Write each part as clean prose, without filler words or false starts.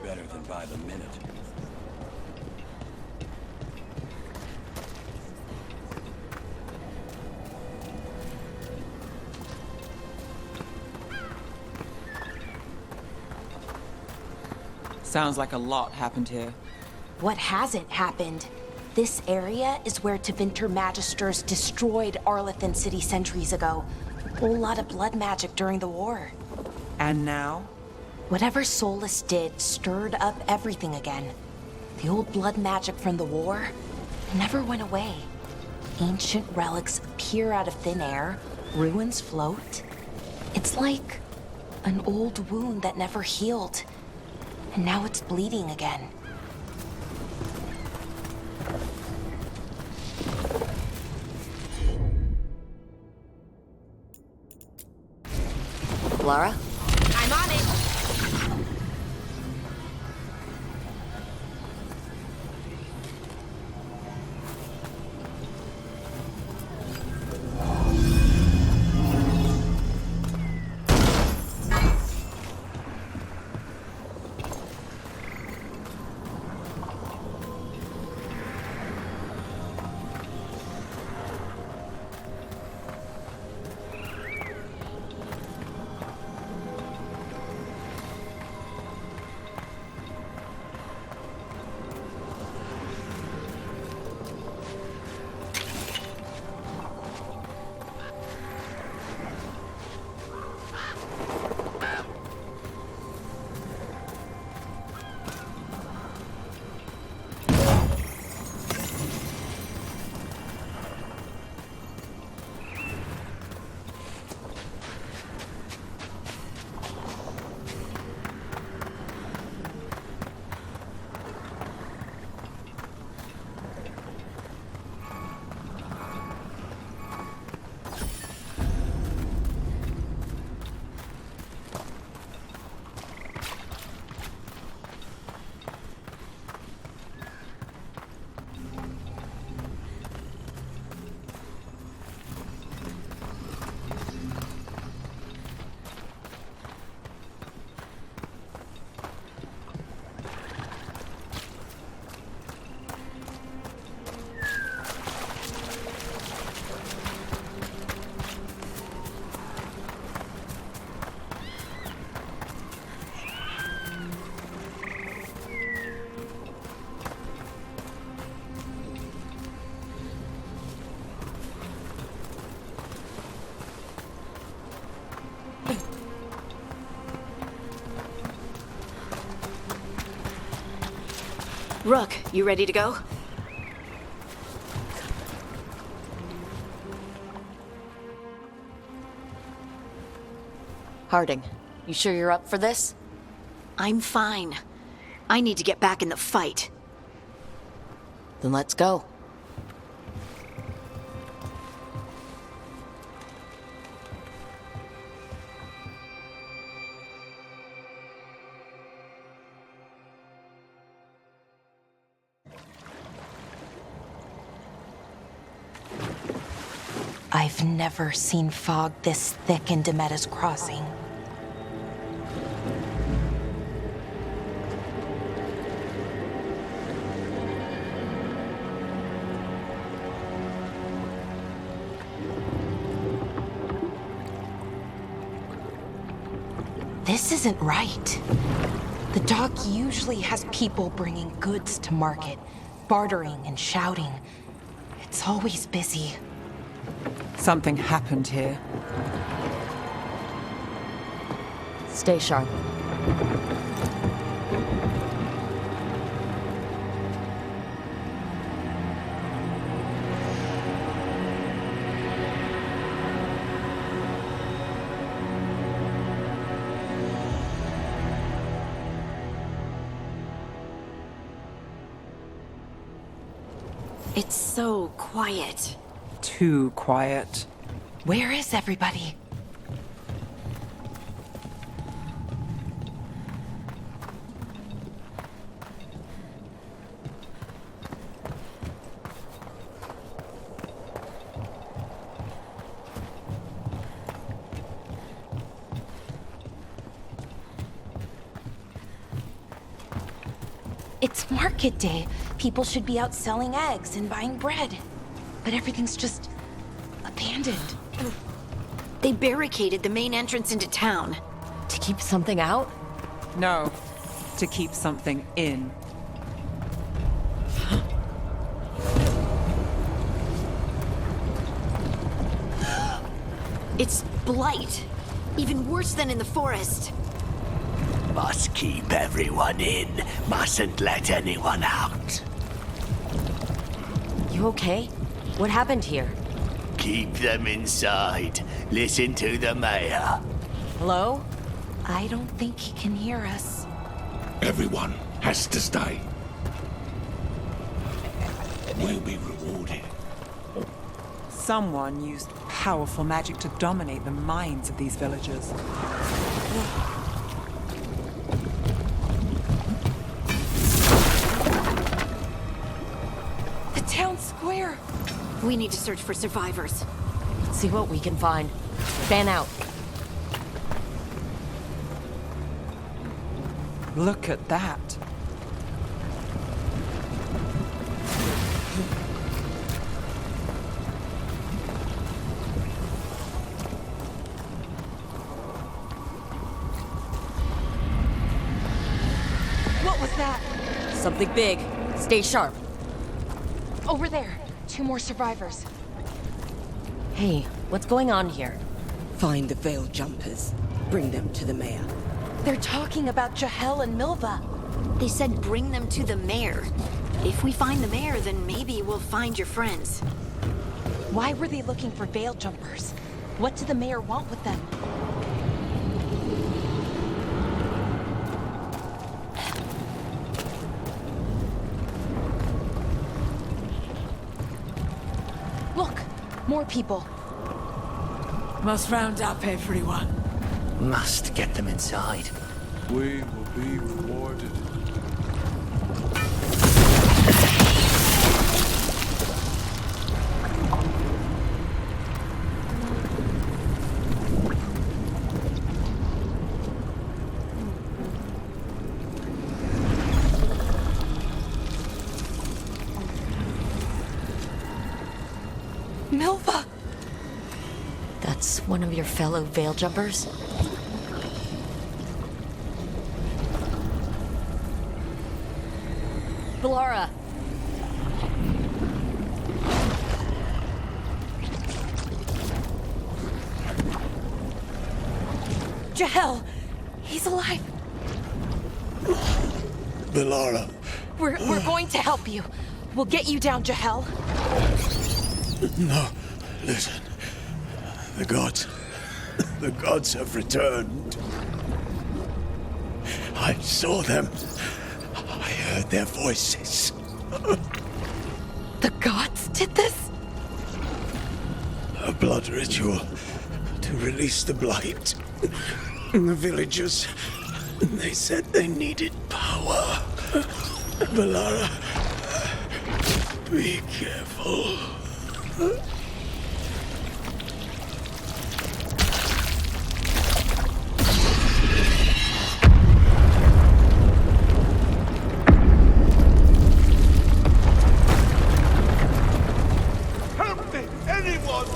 Better than by the minute. Sounds like a lot happened here. What hasn't happened? This area is where Tevinter Magisters destroyed Arlethan City centuries ago. A whole lot of blood magic during the war. And now? Whatever Solus did stirred up everything again. The old blood magic from the war never went away. Ancient relics appear out of thin air, ruins float. It's like an old wound that never healed. And now it's bleeding again. Lara? I'm on it! Rook, you ready to go? Harding, you sure you're up for this? I'm fine. I need to get back in the fight. Then let's go. I've never seen fog this thick in Demetta's Crossing. This isn't right. The dock usually has people bringing goods to market, bartering and shouting. It's always busy. Something happened here. Stay sharp. It's so quiet. Too quiet. Where is everybody? It's market day. People should be out selling eggs and buying bread. But everything's just abandoned. They barricaded the main entrance into town. To keep something out? No, to keep something in. It's blight. Even worse than in the forest. Must keep everyone in. Mustn't let anyone out. You okay? What happened here? Keep them inside. Listen to the mayor. Hello? I don't think he can hear us. Everyone has to stay. We'll be rewarded. Someone used powerful magic to dominate the minds of these villagers. The town square! We need to search for survivors. Let's see what we can find. Fan out. Look at that. What was that? Something big. Stay sharp. Over there. 2 more survivors. Hey, what's going on here? Find the veil jumpers. Bring them to the mayor. They're talking about Jahel and Milva. They said bring them to the mayor. If we find the mayor, then maybe we'll find your friends. Why were they looking for veil jumpers? What did the mayor want with them? Look! More people. Must round up everyone. Must get them inside. We will be rewarded. Milva! That's one of your fellow veil jumpers? Laura! Jahel! He's alive! Belara. We're going to help you. We'll get you down, Jahel. No, listen. The gods have returned. I saw them. I heard their voices. The gods did this? A blood ritual to release the blight. The villagers, they said they needed power. Belara, be careful. Help me, anyone!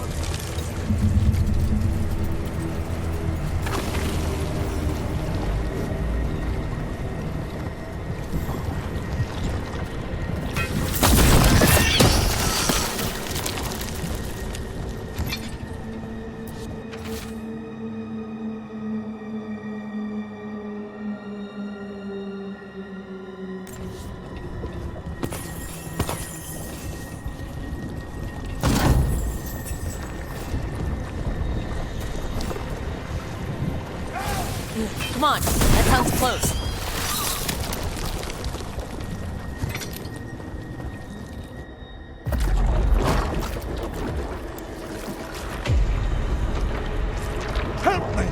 Come on, that sounds close. Help me!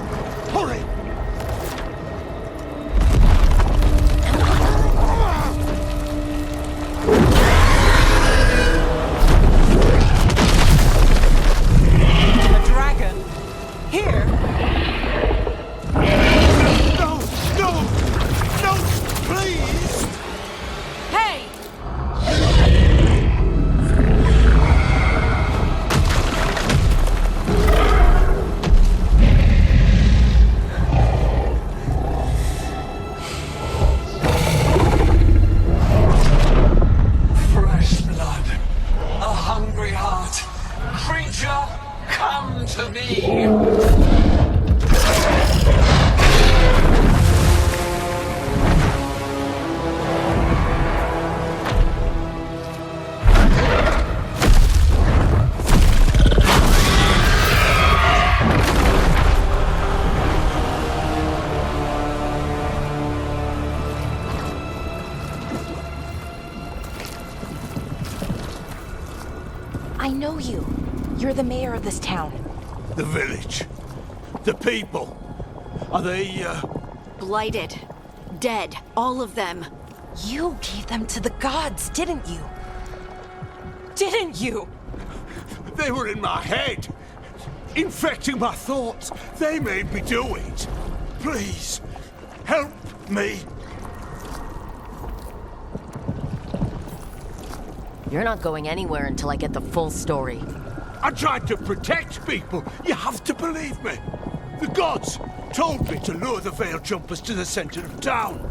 Hurry! A dragon? Here? No! No! No! Please! I know you. You're the mayor of this town. The village. The people. Are they, Blighted. Dead. All of them. You gave them to the gods, didn't you? Didn't you? They were in my head. Infecting my thoughts. They made me do it. Please, help me. You're not going anywhere until I get the full story. I tried to protect people. You have to believe me. The gods told me to lure the Veil Jumpers to the center of town.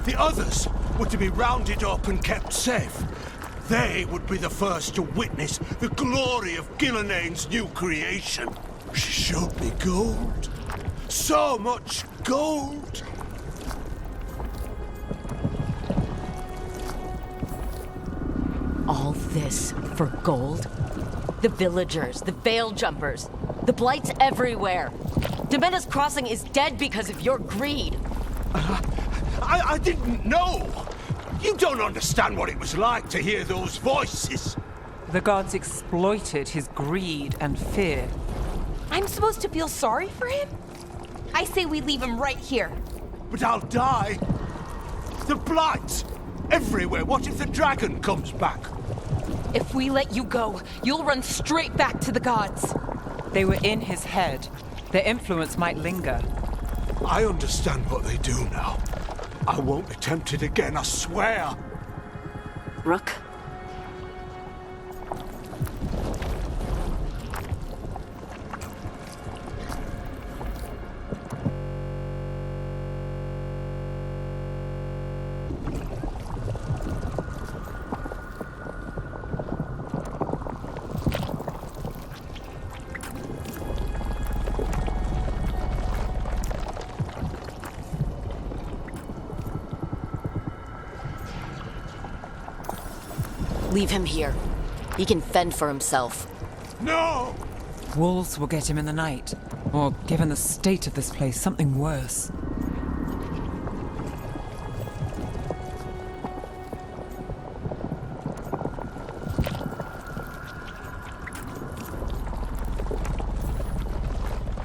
The others were to be rounded up and kept safe. They would be the first to witness the glory of Gillenane's new creation. She showed me gold. So much gold. All this for gold? The villagers, the Veil Jumpers, the blights everywhere. Dimena's Crossing is dead because of your greed. I didn't know. You don't understand what it was like to hear those voices. The gods exploited his greed and fear. I'm supposed to feel sorry for him? I say we leave him right here. But I'll die. The blights everywhere. What if the dragon comes back? If we let you go, you'll run straight back to the gods. They were in his head. Their influence might linger. I understand what they do now. I won't attempt it again, I swear. Rook? Leave him here. He can fend for himself. No! Wolves will get him in the night. Or, given the state of this place, something worse.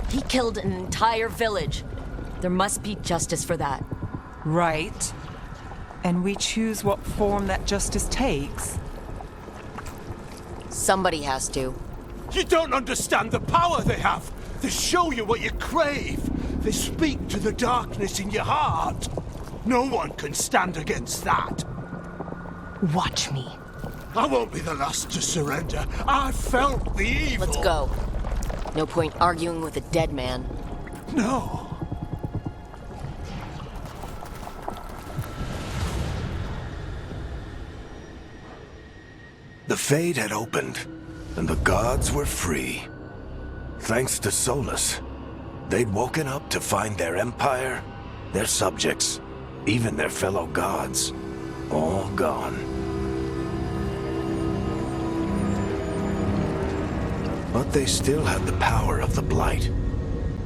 He killed an entire village. There must be justice for that. Right. And we choose what form that justice takes. Somebody has to. You don't understand the power they have. They show you what you crave. They speak to the darkness in your heart. No one can stand against that. Watch me. I won't be the last to surrender. I felt the evil. Let's go. No point arguing with a dead man. No. The Fade had opened, and the gods were free. Thanks to Solus, they'd woken up to find their empire, their subjects, even their fellow gods, all gone. But they still had the power of the Blight,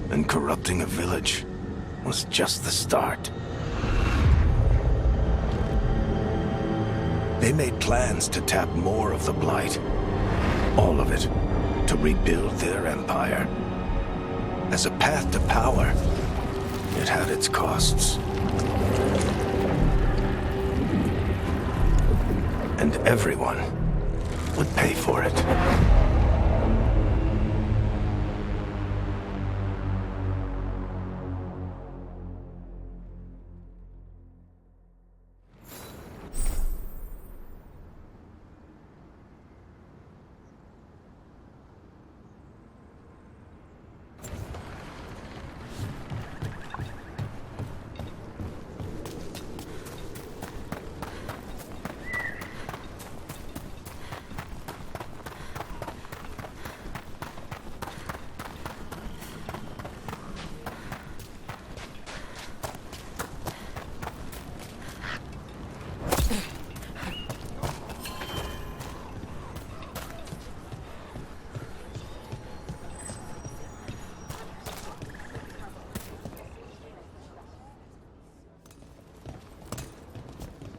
and corrupting a village was just the start. They made plans to tap more of the Blight. All of it, to rebuild their empire. As a path to power, it had its costs. And everyone would pay for it.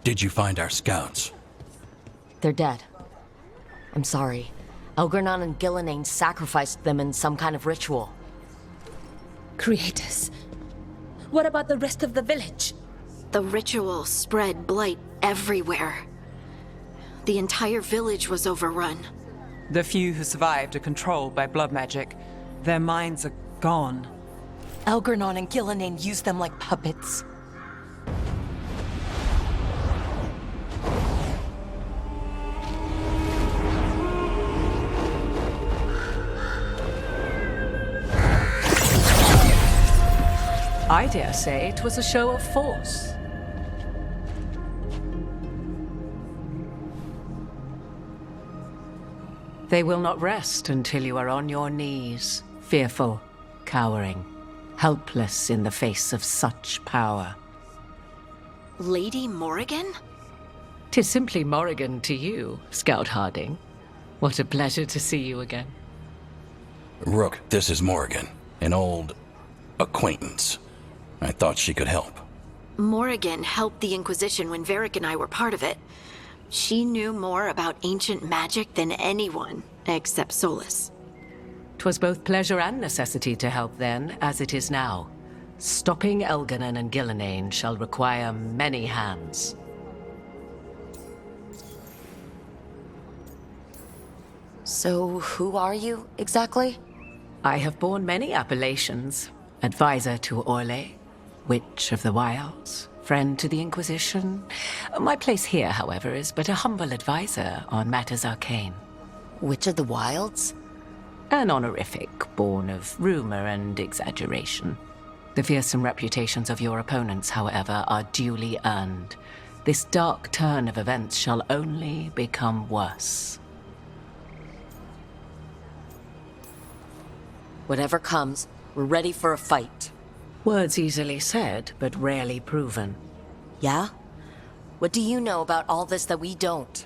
Did you find our scouts? They're dead. I'm sorry. Elgernon and Gillenane sacrificed them in some kind of ritual. Creators. What about the rest of the village? The ritual spread blight everywhere. The entire village was overrun. The few who survived are controlled by blood magic. Their minds are gone. Elgernon and Gillenane used them like puppets. I dare say it was a show of force. They will not rest until you are on your knees, fearful, cowering, helpless in the face of such power. Lady Morrigan? 'Tis simply Morrigan to you, Scout Harding. What a pleasure to see you again. Rook, this is Morrigan, an old acquaintance. I thought she could help. Morrigan helped the Inquisition when Varric and I were part of it. She knew more about ancient magic than anyone, except Solus. 'Twas both pleasure and necessity to help then, as it is now. Stopping Elgernon and Gillenane shall require many hands. So, who are you, exactly? I have borne many appellations. Advisor to Orle, Witch of the Wilds, friend to the Inquisition. My place here, however, is but a humble advisor on matters arcane. Witch of the Wilds? An honorific born of rumor and exaggeration. The fearsome reputations of your opponents, however, are duly earned. This dark turn of events shall only become worse. Whatever comes, we're ready for a fight. Words easily said, but rarely proven. Yeah? What do you know about all this that we don't?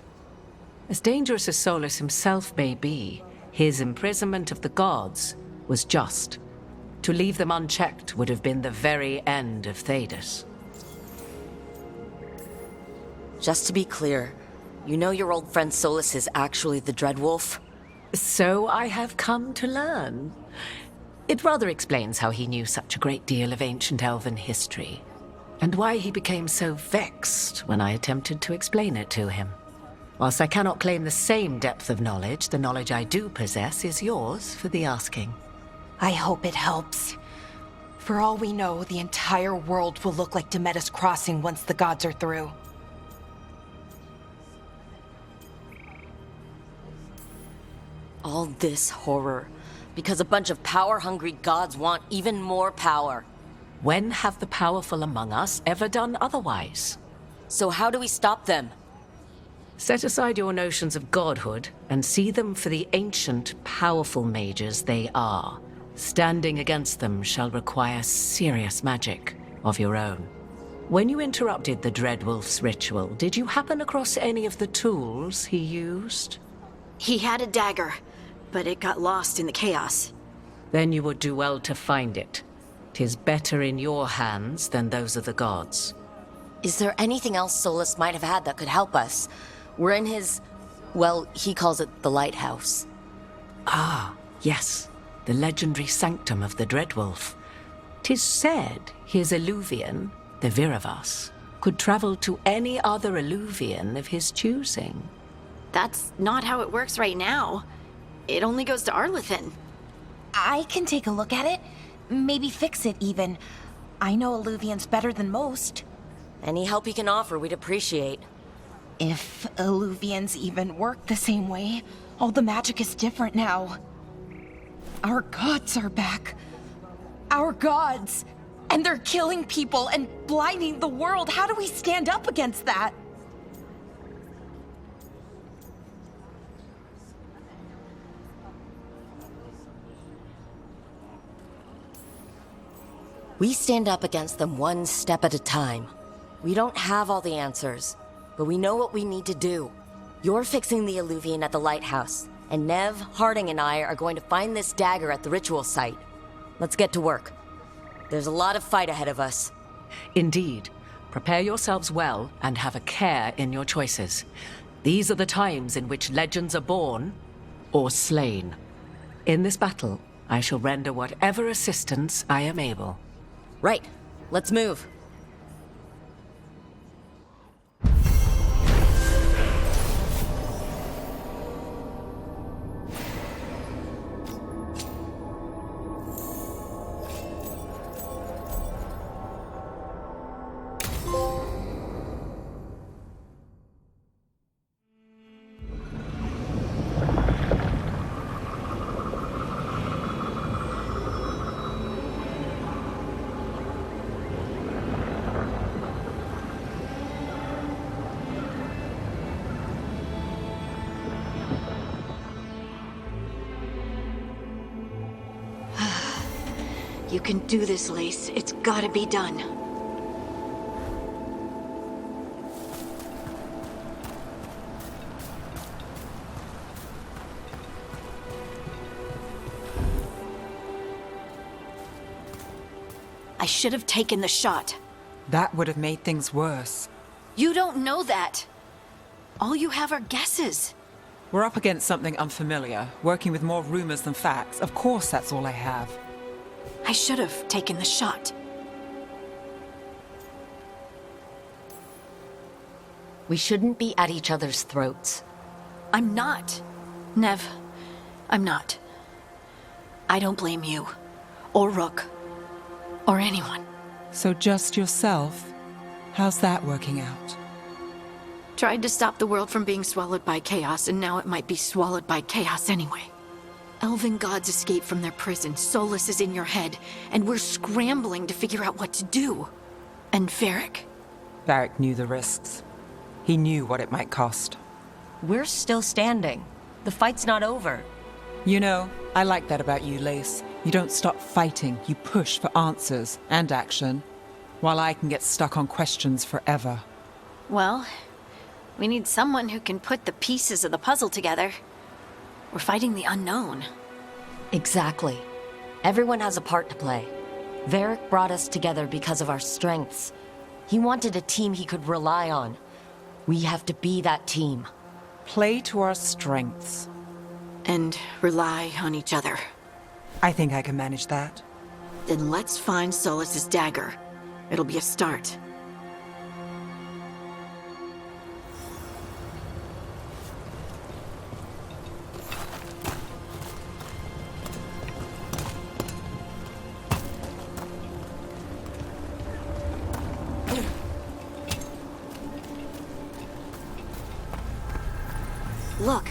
As dangerous as Solus himself may be, his imprisonment of the gods was just. To leave them unchecked would have been the very end of Thedas. Just to be clear, you know your old friend Solus is actually the Dreadwolf? So I have come to learn. It rather explains how he knew such a great deal of ancient elven history, and why he became so vexed when I attempted to explain it to him. Whilst I cannot claim the same depth of knowledge, the knowledge I do possess is yours for the asking. I hope it helps. For all we know, the entire world will look like Demetus Crossing once the gods are through. All this horror, because a bunch of power-hungry gods want even more power. When have the powerful among us ever done otherwise? So how do we stop them? Set aside your notions of godhood and see them for the ancient, powerful mages they are. Standing against them shall require serious magic of your own. When you interrupted the Dreadwolf's ritual, did you happen across any of the tools he used? He had a dagger, but it got lost in the chaos. Then you would do well to find it. 'Tis better in your hands than those of the gods. Is there anything else Solus might have had that could help us? We're in his... well, he calls it the lighthouse. Ah, yes. The legendary sanctum of the Dreadwolf. 'Tis said his Illuvian, the Viravas, could travel to any other Illuvian of his choosing. That's not how it works right now. It only goes to Arlethan. I can take a look at it. Maybe fix it, even. I know Illuvians better than most. Any help you can offer, we'd appreciate. If Illuvians even work the same way, all the magic is different now. Our gods are back. Our gods! And they're killing people and blinding the world. How do we stand up against that? We stand up against them one step at a time. We don't have all the answers, but we know what we need to do. You're fixing the Illuvian at the lighthouse, and Nev, Harding, and I are going to find this dagger at the ritual site. Let's get to work. There's a lot of fight ahead of us. Indeed. Prepare yourselves well and have a care in your choices. These are the times in which legends are born or slain. In this battle, I shall render whatever assistance I am able. Right. Let's move. You can do this, Lace. It's gotta be done. I should have taken the shot. That would have made things worse. You don't know that. All you have are guesses. We're up against something unfamiliar, working with more rumors than facts. Of course, that's all I have. I should have taken the shot. We shouldn't be at each other's throats. I'm not. Nev, I'm not. I don't blame you, or Rook, or anyone. So just yourself? How's that working out? Tried to stop the world from being swallowed by chaos, and now it might be swallowed by chaos anyway. Elven gods escape from their prison, Solus is in your head, and we're scrambling to figure out what to do. And Varric. Varric knew the risks. He knew what it might cost. We're still standing. The fight's not over. You know, I like that about you, Lace. You don't stop fighting, you push for answers and action, while I can get stuck on questions forever. Well, we need someone who can put the pieces of the puzzle together. We're fighting the unknown. Exactly. Everyone has a part to play. Varric brought us together because of our strengths. He wanted a team he could rely on. We have to be that team. Play to our strengths. And rely on each other. I think I can manage that. Then let's find Solus's dagger. It'll be a start. Look.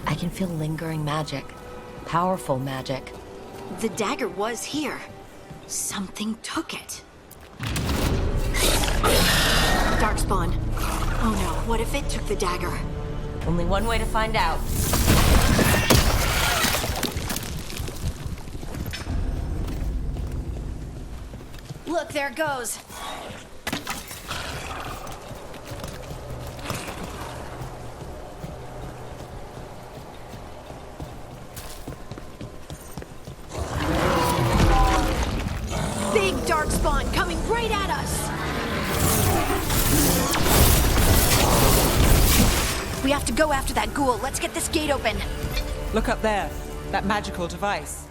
I can feel lingering magic. Powerful magic. The dagger was here. Something took it. Darkspawn. Oh no, what if it took the dagger? Only one way to find out. Look, there it goes. Big Darkspawn coming right at us! We have to go after that ghoul. Let's get this gate open. Look up there. That magical device.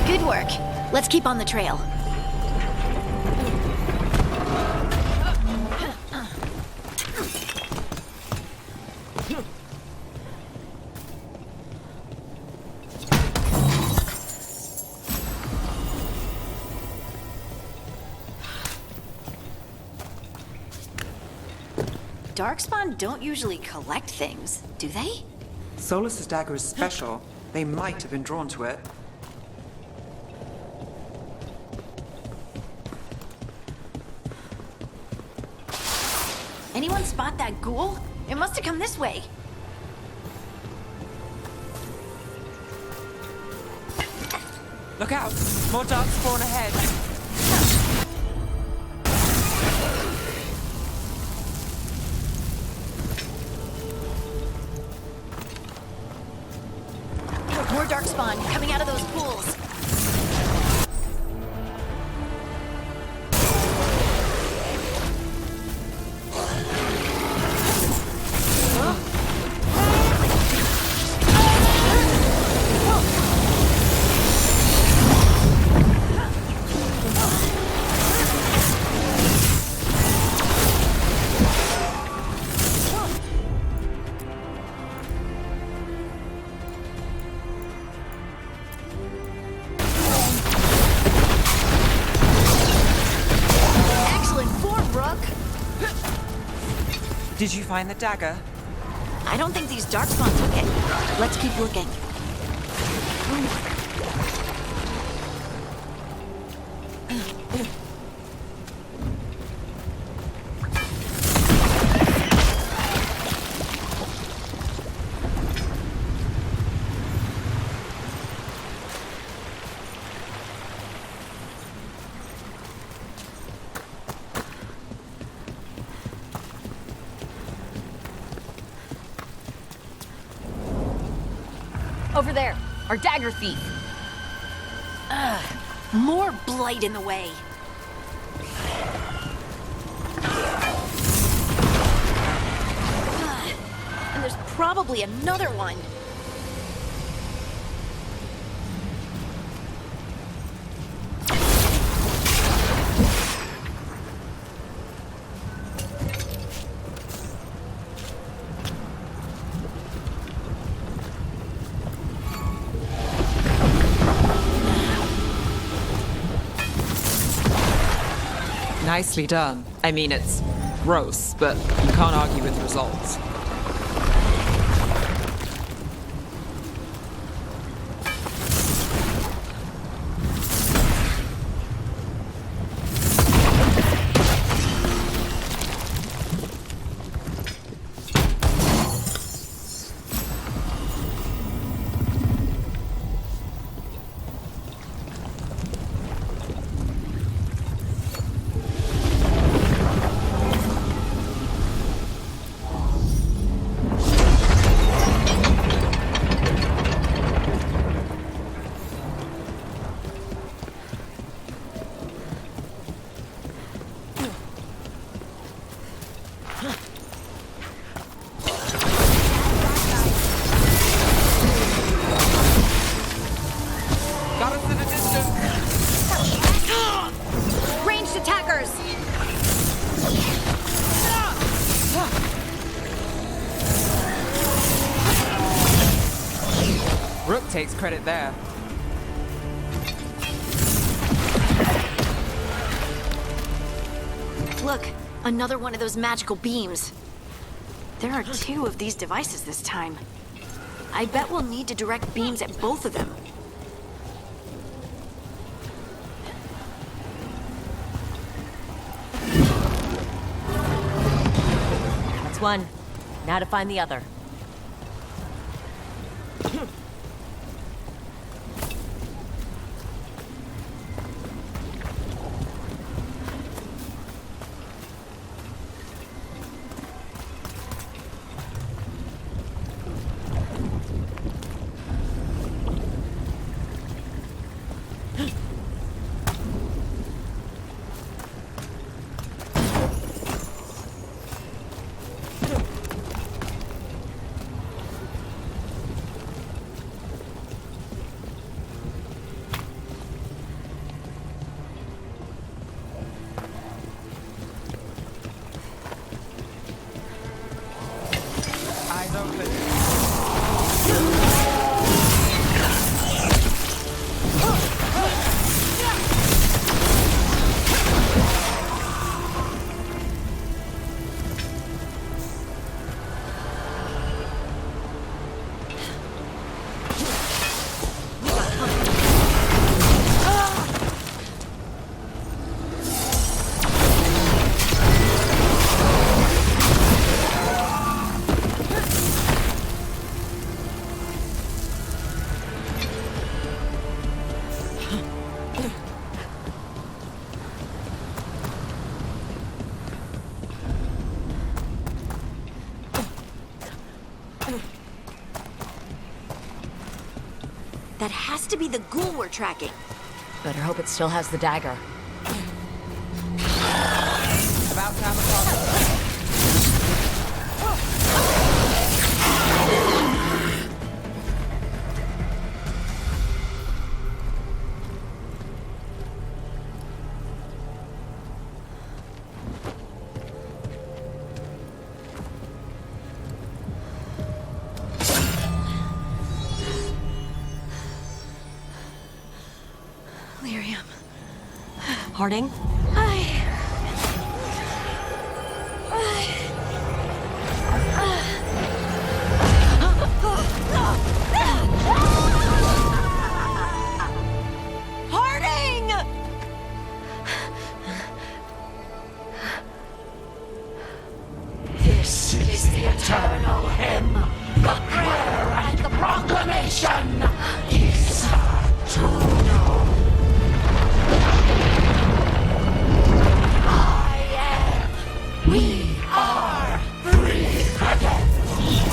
Good work. Let's keep on the trail. Darkspawn don't usually collect things, do they? Solus's dagger is special. They might have been drawn to it. spot that ghoul? It must have come this way. Look out! More dark spawn ahead. More dark spawn coming out of those pools. Did you find the dagger? I don't think these darkspawn took it. Let's keep looking. Over there, our dagger thief. More blight in the way. And there's probably another one. Nicely done. I mean, it's gross, but you can't argue with results. Ranged attackers! Rook takes credit there. Look, another one of those magical beams. There are 2 of these devices this time. I bet we'll need to direct beams at both of them. That's one. Now to find the other. That has to be the ghoul we're tracking. Better hope it still has the dagger. About to have a problem. Lyrium. Harding? Harding! This is the eternal hymn, the prayer and the proclamation. Is to know. We are free again.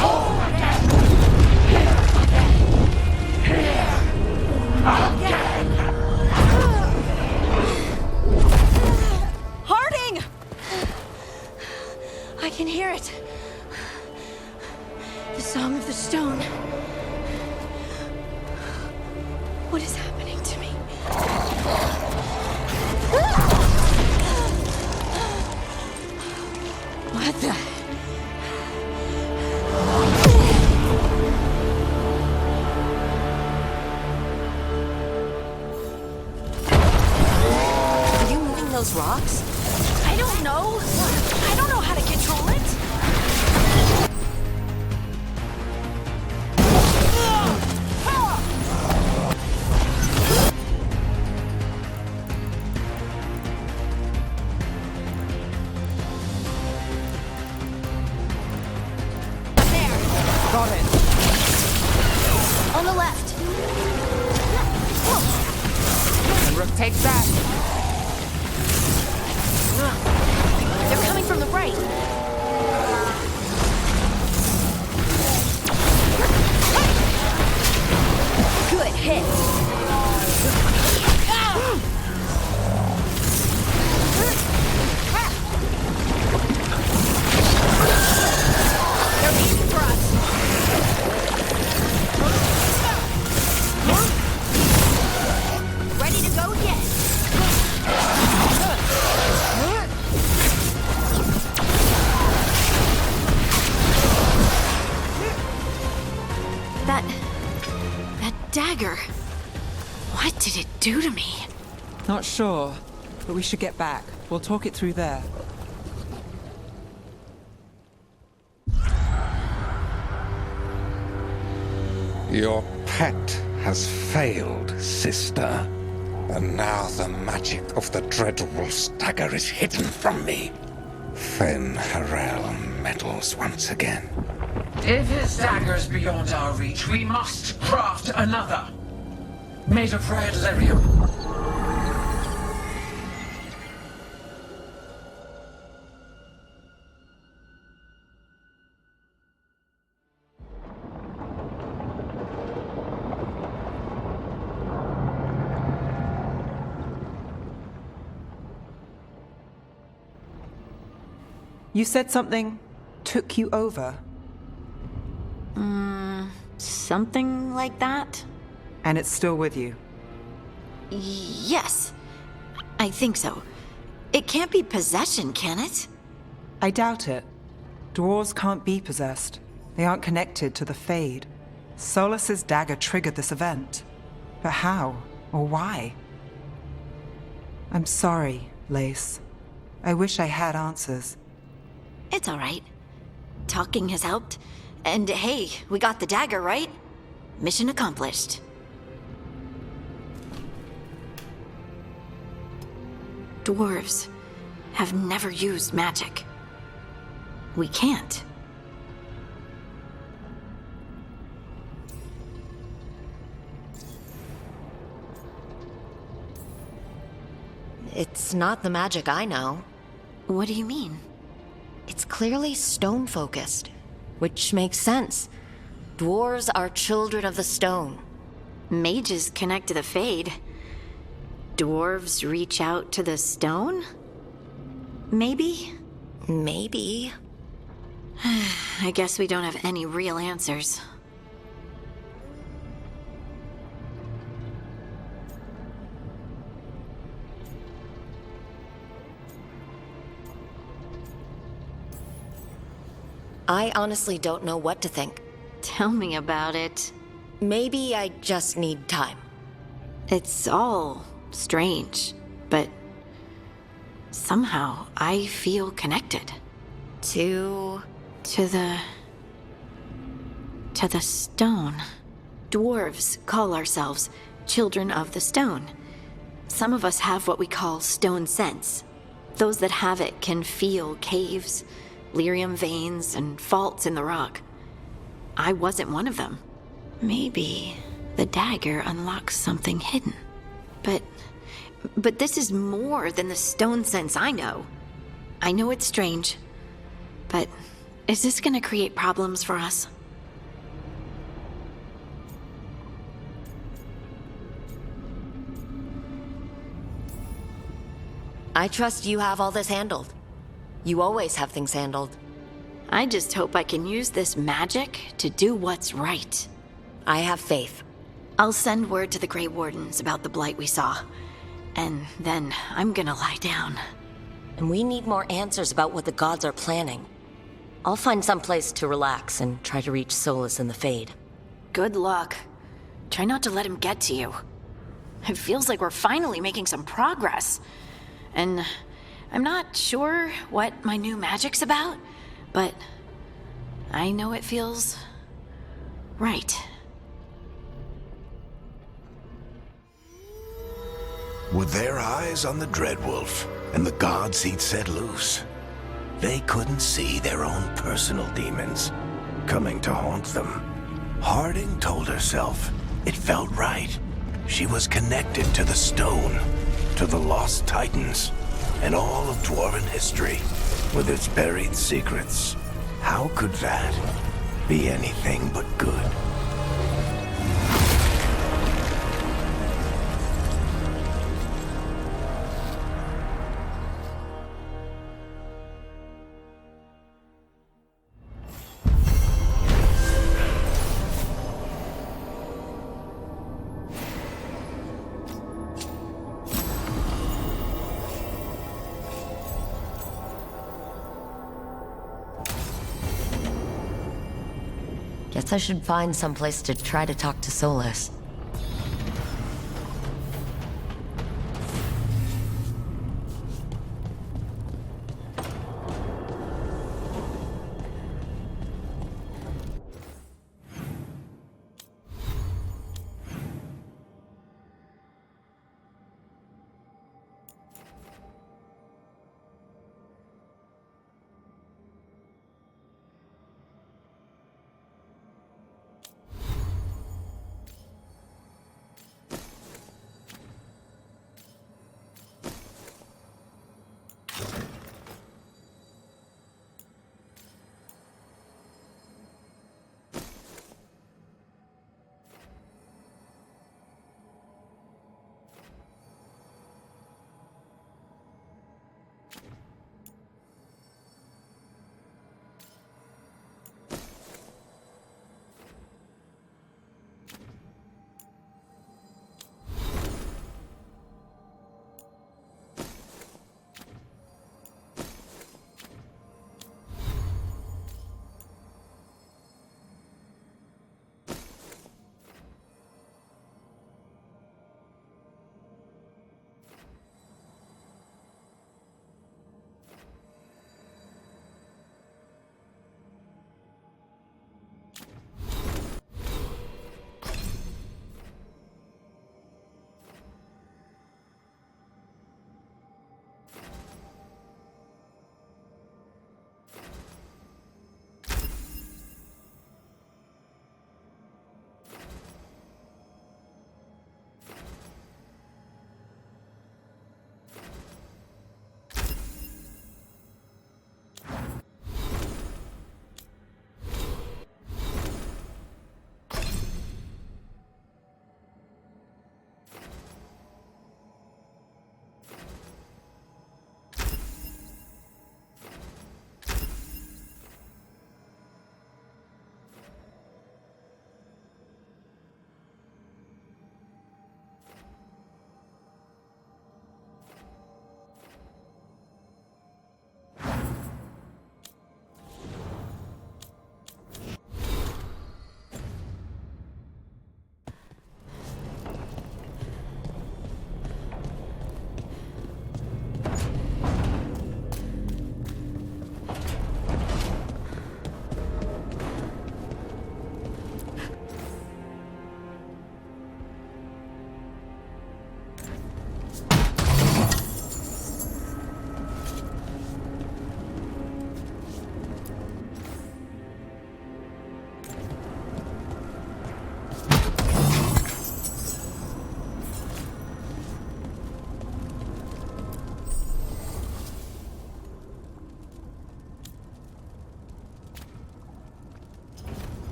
Whole again. Here again. Here again. Harding! I can hear it. The Song of the Stone. What is happening to me? What the? Are you moving those rocks? I don't know. I don't know how to control it. Got it. On the left. And Rook takes that. They're coming from the right. Good hit. They're aiming for us. Ready to go yet? That dagger. What did it do to me? Not sure, but we should get back. We'll talk it through there. Your pet has failed, sister. And now the magic of the Dreadwolf's dagger is hidden from me. Fen Harel meddles once again. If his dagger's beyond our reach, we must craft another. Made of red lyrium. You said something took you over, Something like that? and it's still with you. Yes. I think so. It can't be possession, can it? I doubt it. Dwarves can't be possessed. They aren't connected to the Fade. Solus's dagger triggered this event. But how? Or why? I'm sorry, Lace. I wish I had answers. It's all right. Talking has helped. And hey, we got the dagger, right? Mission accomplished. Dwarves have never used magic. We can't. It's not the magic I know. What do you mean? It's clearly stone-focused, which makes sense. Dwarves are children of the stone. Mages connect to the Fade. Dwarves reach out to the stone? Maybe? Maybe. I guess we don't have any real answers. I honestly don't know what to think. Tell me about it. Maybe I just need time. It's all strange, but somehow I feel connected. To the stone. Dwarves call ourselves children of the stone. Some of us have what we call stone sense. Those that have it can feel caves, lyrium veins, and faults in the rock. I wasn't one of them. Maybe the dagger unlocks something hidden. But this is more than the stone sense I know. I know it's strange, but is this gonna create problems for us? I trust you have all this handled. You always have things handled. I just hope I can use this magic to do what's right. I have faith. I'll send word to the Grey Wardens about the blight we saw. And then I'm gonna lie down. And we need more answers about what the gods are planning. I'll find some place to relax and try to reach Solus in the Fade. Good luck. Try not to let him get to you. It feels like we're finally making some progress. And I'm not sure what my new magic's about, but I know it feels right. With their eyes on the Dreadwolf and the gods he'd set loose, they couldn't see their own personal demons coming to haunt them. Harding told herself it felt right. She was connected to the stone, to the lost titans, and all of Dwarven history with its buried secrets. How could that be anything but good? Guess I should find some place to try to talk to Solus.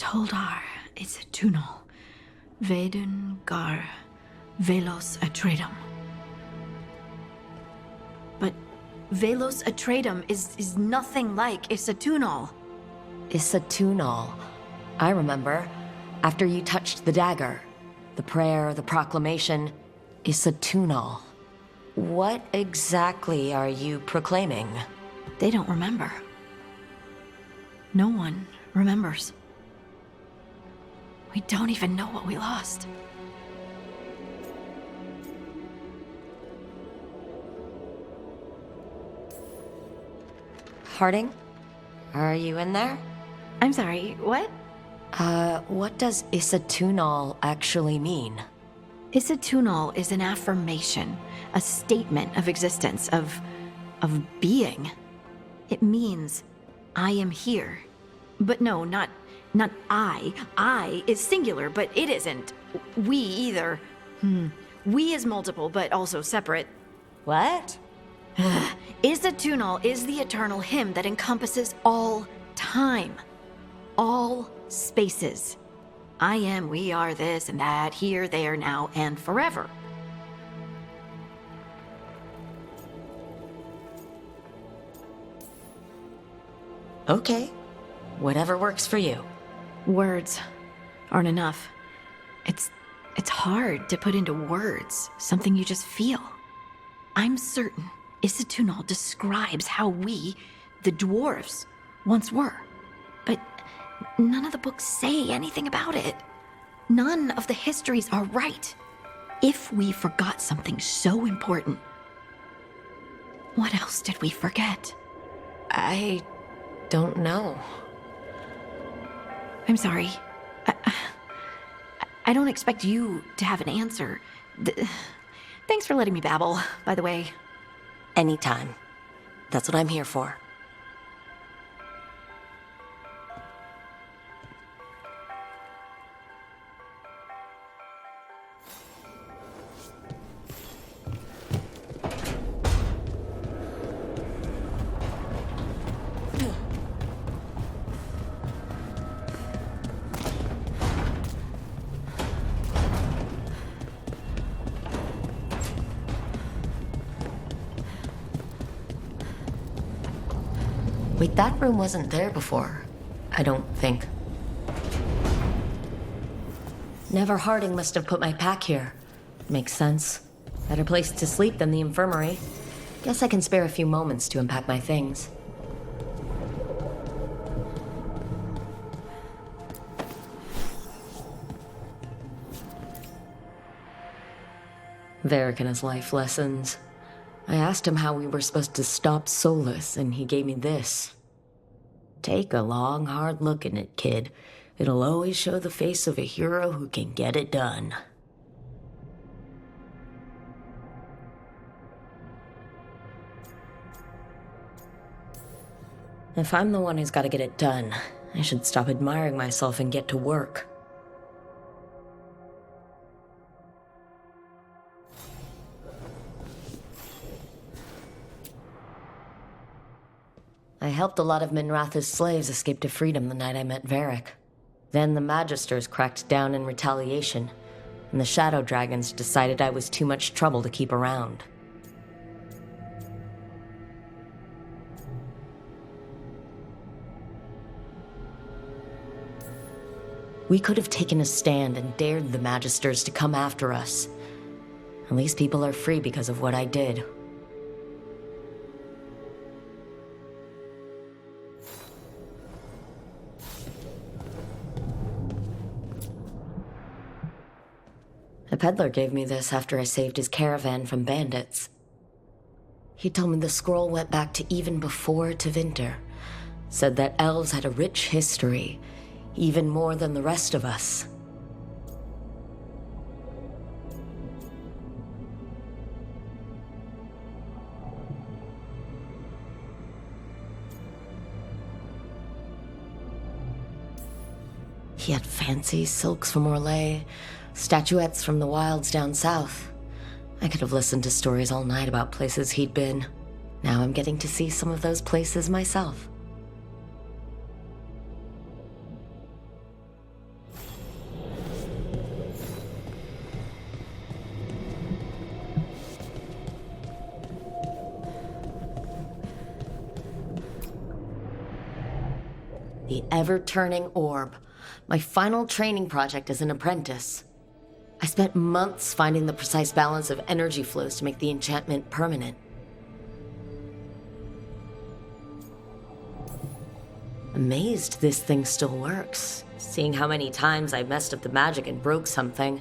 Toldar, it's a tunal. Vedun gar velos atredum. But velos atredum is nothing like Isatunal. Isatunal. I remember. After you touched the dagger. The prayer, the proclamation. Isatunal. What exactly are you proclaiming? They don't remember. No one remembers. We don't even know what we lost. Harding? Are you in there? I'm sorry, what? What does Isatunal actually mean? Isatunal is an affirmation, a statement of existence, of being. It means, I am here. But no, not I. I is singular, but it isn't. We either. We is multiple, but also separate. What? Isatunal is the eternal hymn that encompasses all time. All spaces. I am, we are, this and that, here, there, now, and forever. Okay. Whatever works for you. Words aren't enough. It's hard to put into words, something you just feel. I'm certain Isatunal describes how we, the dwarves, once were. But none of the books say anything about it. None of the histories are right. If we forgot something so important, what else did we forget? I don't know. I'm sorry. I don't expect you to have an answer. Thanks for letting me babble, by the way. Anytime. That's what I'm here for. Wait, that room wasn't there before. I don't think. Never Harding must have put my pack here. Makes sense. Better place to sleep than the infirmary. Guess I can spare a few moments to unpack my things. Varric and his life lessons. I asked him how we were supposed to stop Solus, and he gave me this. Take a long, hard look at it, kid. It'll always show the face of a hero who can get it done. If I'm the one who's got to get it done, I should stop admiring myself and get to work. I helped a lot of Minratha's slaves escape to freedom the night I met Varric. Then the Magisters cracked down in retaliation, and the Shadow Dragons decided I was too much trouble to keep around. We could have taken a stand and dared the Magisters to come after us. At least people are free because of what I did. A peddler gave me this after I saved his caravan from bandits. He told me the scroll went back to even before Tevinter. Said that elves had a rich history, even more than the rest of us. He had fancy silks from Orlais, statuettes from the wilds down south. I could have listened to stories all night about places he'd been. Now I'm getting to see some of those places myself. The ever-turning orb. My final training project as an apprentice. I spent months finding the precise balance of energy flows to make the enchantment permanent. Amazed this thing still works, seeing how many times I messed up the magic and broke something.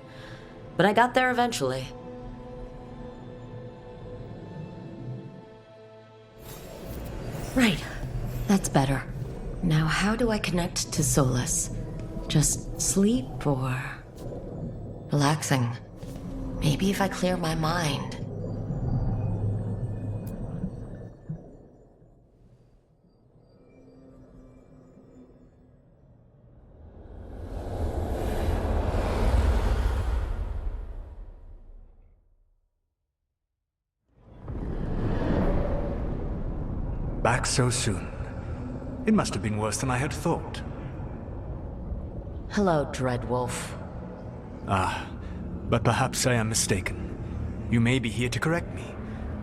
But I got there eventually. Right, that's better. Now how do I connect to Solus? Just sleep or... relaxing? Maybe if I clear my mind. Back so soon. It must have been worse than I had thought. Hello, Dreadwolf. But perhaps I am mistaken. You may be here to correct me,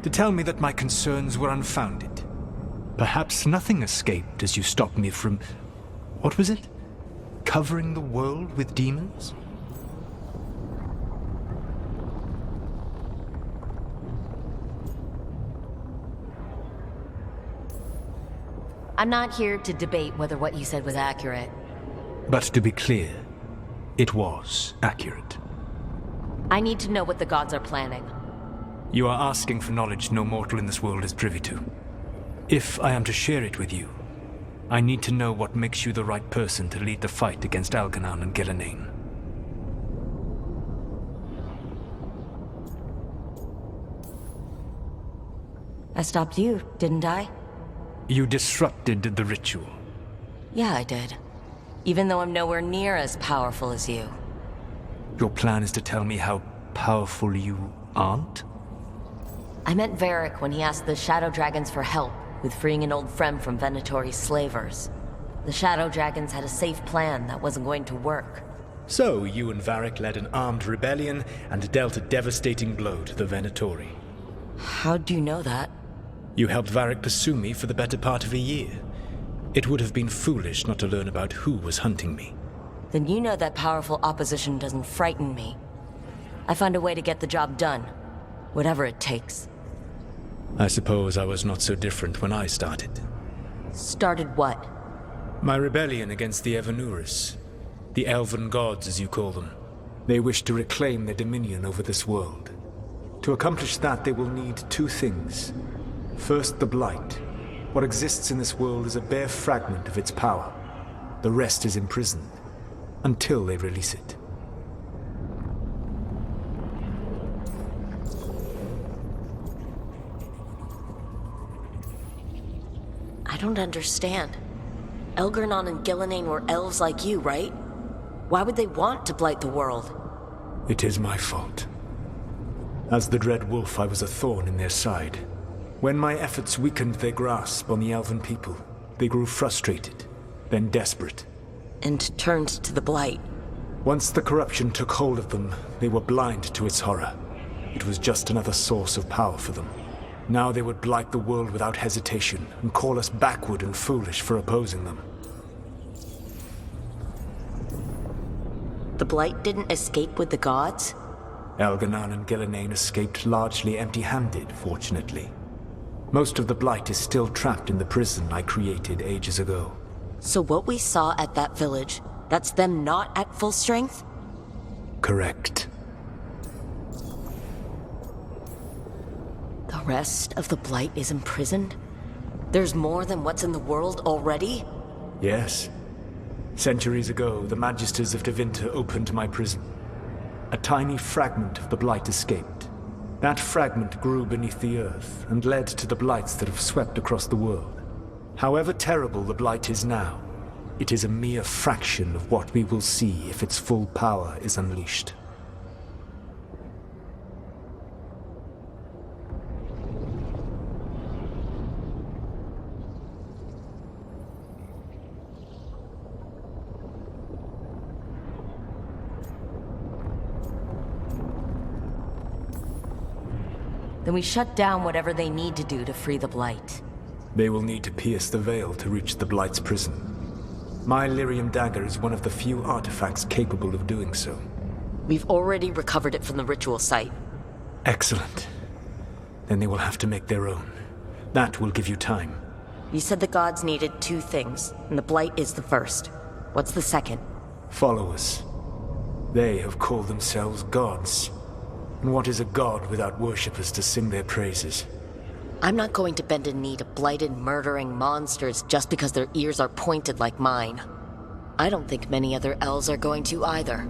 to tell me that my concerns were unfounded. Perhaps nothing escaped as you stopped me from... what was it? Covering the world with demons? I'm not here to debate whether what you said was accurate. But to be clear, it was accurate. I need to know what the gods are planning. You are asking for knowledge no mortal in this world is privy to. If I am to share it with you, I need to know what makes you the right person to lead the fight against Algernon and Gillenane. I stopped you, didn't I? You disrupted the ritual. Yeah, I did. Even though I'm nowhere near as powerful as you. Your plan is to tell me how powerful you aren't? I met Varric when he asked the Shadow Dragons for help with freeing an old friend from Venatori's slavers. The Shadow Dragons had a safe plan that wasn't going to work. So, you and Varric led an armed rebellion and dealt a devastating blow to the Venatori. How'd you know that? You helped Varric pursue me for the better part of a year. It would have been foolish not to learn about who was hunting me. Then you know that powerful opposition doesn't frighten me. I find a way to get the job done, whatever it takes. I suppose I was not so different when I started. Started what? My rebellion against the Evanuris. The elven gods, as you call them. They wish to reclaim their dominion over this world. To accomplish that, they will need two things. First, the Blight. What exists in this world is a bare fragment of its power. The rest is imprisoned, until they release it. I don't understand. Algernon and Gillenane were elves like you, right? Why would they want to blight the world? It is my fault. As the Dread Wolf, I was a thorn in their side. When my efforts weakened their grasp on the elven people, they grew frustrated, then desperate. And turned to the Blight. Once the corruption took hold of them, they were blind to its horror. It was just another source of power for them. Now they would blight the world without hesitation, and call us backward and foolish for opposing them. The Blight didn't escape with the gods? Algernon and Gillenane escaped largely empty-handed, fortunately. Most of the Blight is still trapped in the prison I created ages ago. So what we saw at that village, that's them not at full strength? Correct. The rest of the Blight is imprisoned? There's more than what's in the world already? Yes. Centuries ago, the Magisters of Tevinter opened my prison. A tiny fragment of the Blight escaped. That fragment grew beneath the earth and led to the Blights that have swept across the world. However terrible the Blight is now, it is a mere fraction of what we will see if its full power is unleashed. Then we shut down whatever they need to do to free the Blight. They will need to pierce the veil to reach the Blight's prison. My lyrium dagger is one of the few artifacts capable of doing so. We've already recovered it from the ritual site. Excellent. Then they will have to make their own. That will give you time. You said the gods needed 2 things, and the Blight is the first. What's the second? Followers. They have called themselves gods. And what is a god without worshippers to sing their praises? I'm not going to bend a knee to blighted, murdering monsters just because their ears are pointed like mine. I don't think many other elves are going to either.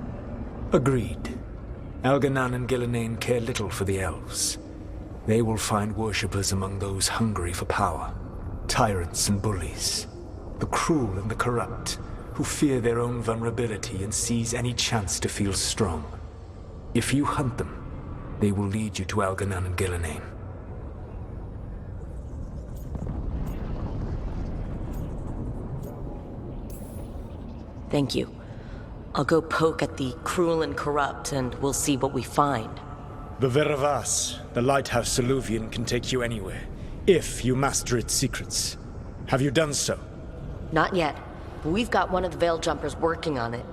Agreed. Elganan and Gillenane care little for the elves. They will find worshippers among those hungry for power. Tyrants and bullies. The cruel and the corrupt, who fear their own vulnerability and seize any chance to feel strong. If you hunt them, they will lead you to Elganan and Gillenane. Thank you. I'll go poke at the cruel and corrupt, and we'll see what we find. The Veravas, the lighthouse Soluvian, can take you anywhere, if you master its secrets. Have you done so? Not yet, but we've got one of the Veil Jumpers working on it.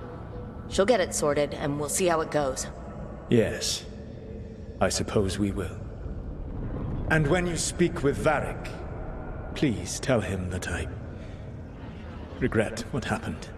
She'll get it sorted, and we'll see how it goes. Yes. I suppose we will. And when you speak with Varric, please tell him that I regret what happened.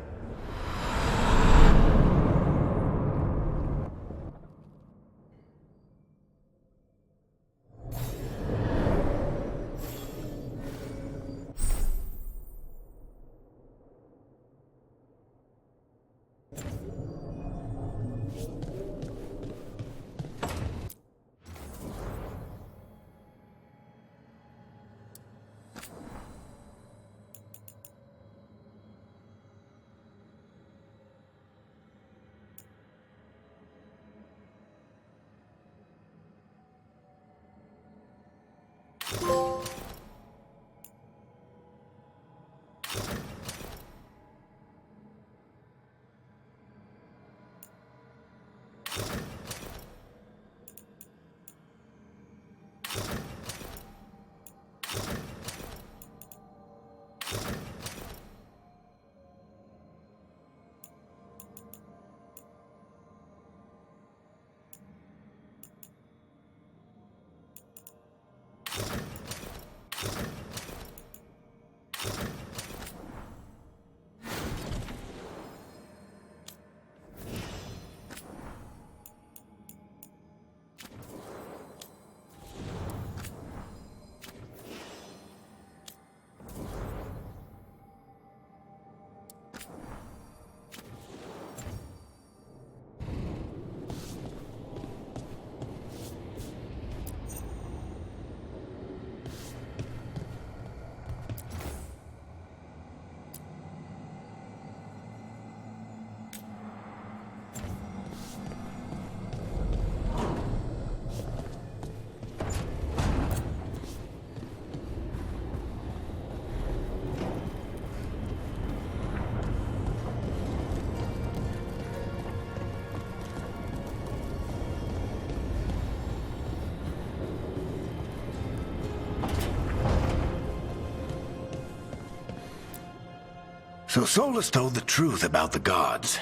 So Solus told the truth about the gods.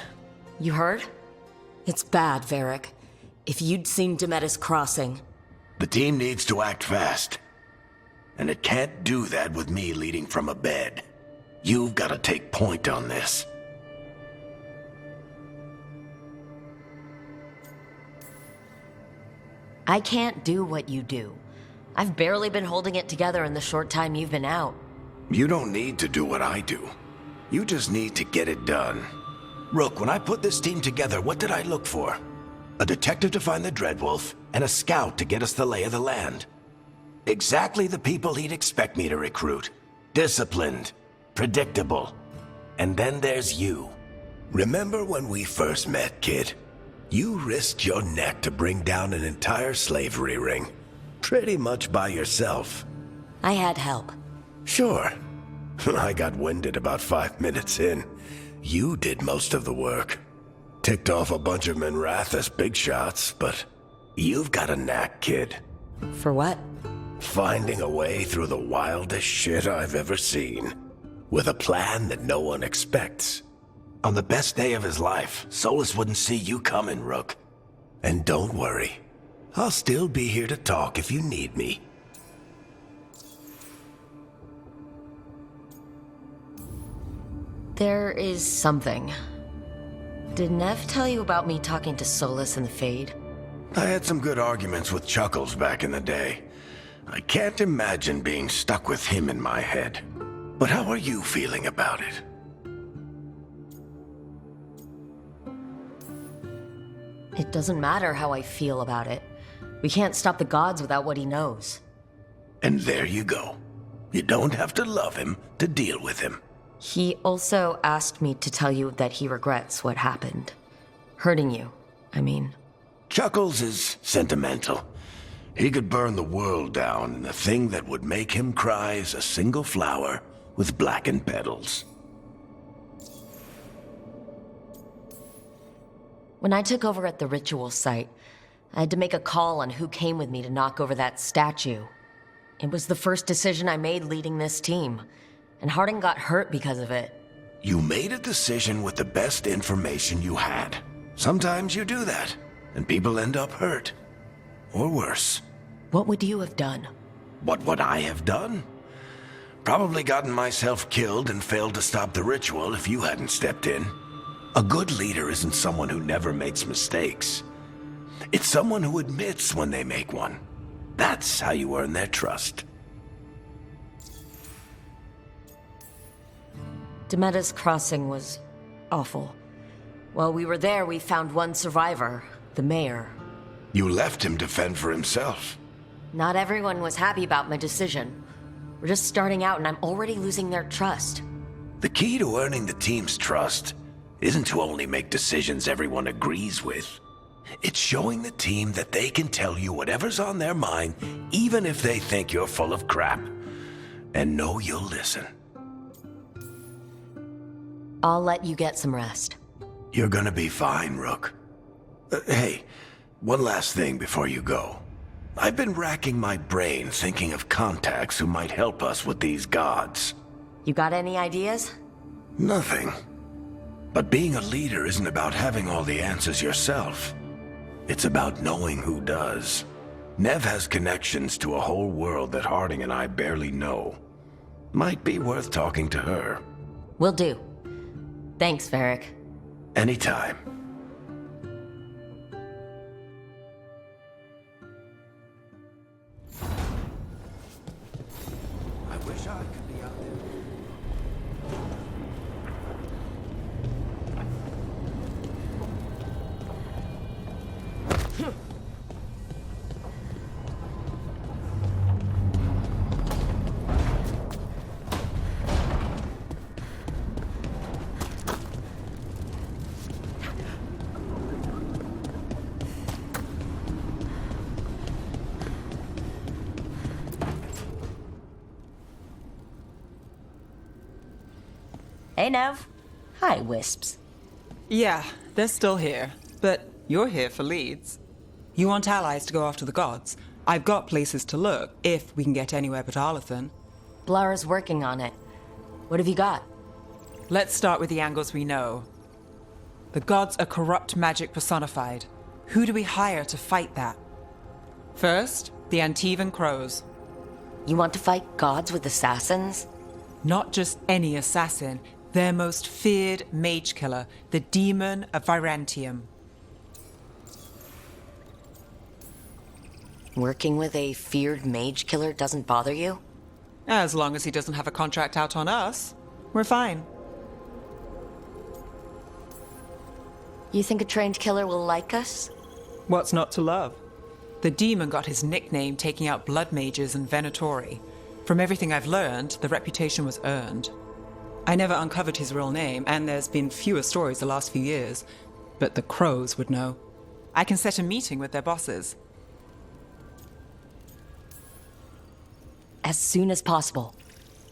You heard? It's bad, Varric. If you'd seen Demetis crossing... The team needs to act fast. And it can't do that with me leading from a bed. You've got to take point on this. I can't do what you do. I've barely been holding it together in the short time you've been out. You don't need to do what I do. You just need to get it done. Rook, when I put this team together, what did I look for? A detective to find the Dreadwolf, and a scout to get us the lay of the land. Exactly the people he'd expect me to recruit. Disciplined, predictable. And then there's you. Remember when we first met, kid? You risked your neck to bring down an entire slavery ring. Pretty much by yourself. I had help. Sure. I got winded about 5 minutes in. You did most of the work. Ticked off a bunch of Minrathous big shots, but you've got a knack, kid. For what? Finding a way through the wildest shit I've ever seen. with a plan that no one expects. On the best day of his life, Solus wouldn't see you coming, Rook. And don't worry, I'll still be here to talk if you need me. There is something. Did Nev tell you about me talking to Solus in the Fade? I had some good arguments with Chuckles back in the day. I can't imagine being stuck with him in my head. But how are you feeling about it? It doesn't matter how I feel about it. We can't stop the gods without what he knows. And there you go. You don't have to love him to deal with him. He also asked me to tell you that he regrets what happened. Hurting you, I mean. Chuckles is sentimental. He could burn the world down, and the thing that would make him cry is a single flower with blackened petals. When I took over at the ritual site, I had to make a call on who came with me to knock over that statue. It was the first decision I made leading this team, and Harding got hurt because of it. You made a decision with the best information you had. Sometimes you do that, and people end up hurt. Or worse. What would you have done? What would I have done? Probably gotten myself killed and failed to stop the ritual if you hadn't stepped in. A good leader isn't someone who never makes mistakes. It's someone who admits when they make one. That's how you earn their trust. Demeda's crossing was awful. While we were there, we found one survivor, the mayor. You left him to fend for himself. Not everyone was happy about my decision. We're just starting out and I'm already losing their trust. The key to earning the team's trust isn't to only make decisions everyone agrees with. It's showing the team that they can tell you whatever's on their mind, even if they think you're full of crap, and know you'll listen. I'll let you get some rest. You're gonna be fine, Rook. Hey, one last thing before you go. I've been racking my brain thinking of contacts who might help us with these gods. You got any ideas? Nothing. But being a leader isn't about having all the answers yourself. It's about knowing who does. Nev has connections to a whole world that Harding and I barely know. Might be worth talking to her. Will do. Thanks, Varric. Anytime. I wish I could be out there. Hey, Nev. Hi, Wisps. Yeah, they're still here. But you're here for leads. You want allies to go after the gods? I've got places to look, if we can get anywhere but Arlathan. Blara's working on it. What have you got? Let's start with the angles we know. The gods are corrupt magic personified. Who do we hire to fight that? First, the Antivan Crows. You want to fight gods with assassins? Not just any assassin. Their most feared mage killer, the Demon of Virantium. Working with a feared mage killer doesn't bother you? As long as he doesn't have a contract out on us, we're fine. You think a trained killer will like us? What's not to love? The demon got his nickname taking out blood mages and Venatori. From everything I've learned, the reputation was earned. I never uncovered his real name, and there's been fewer stories the last few years, but the Crows would know. I can set a meeting with their bosses. As soon as possible.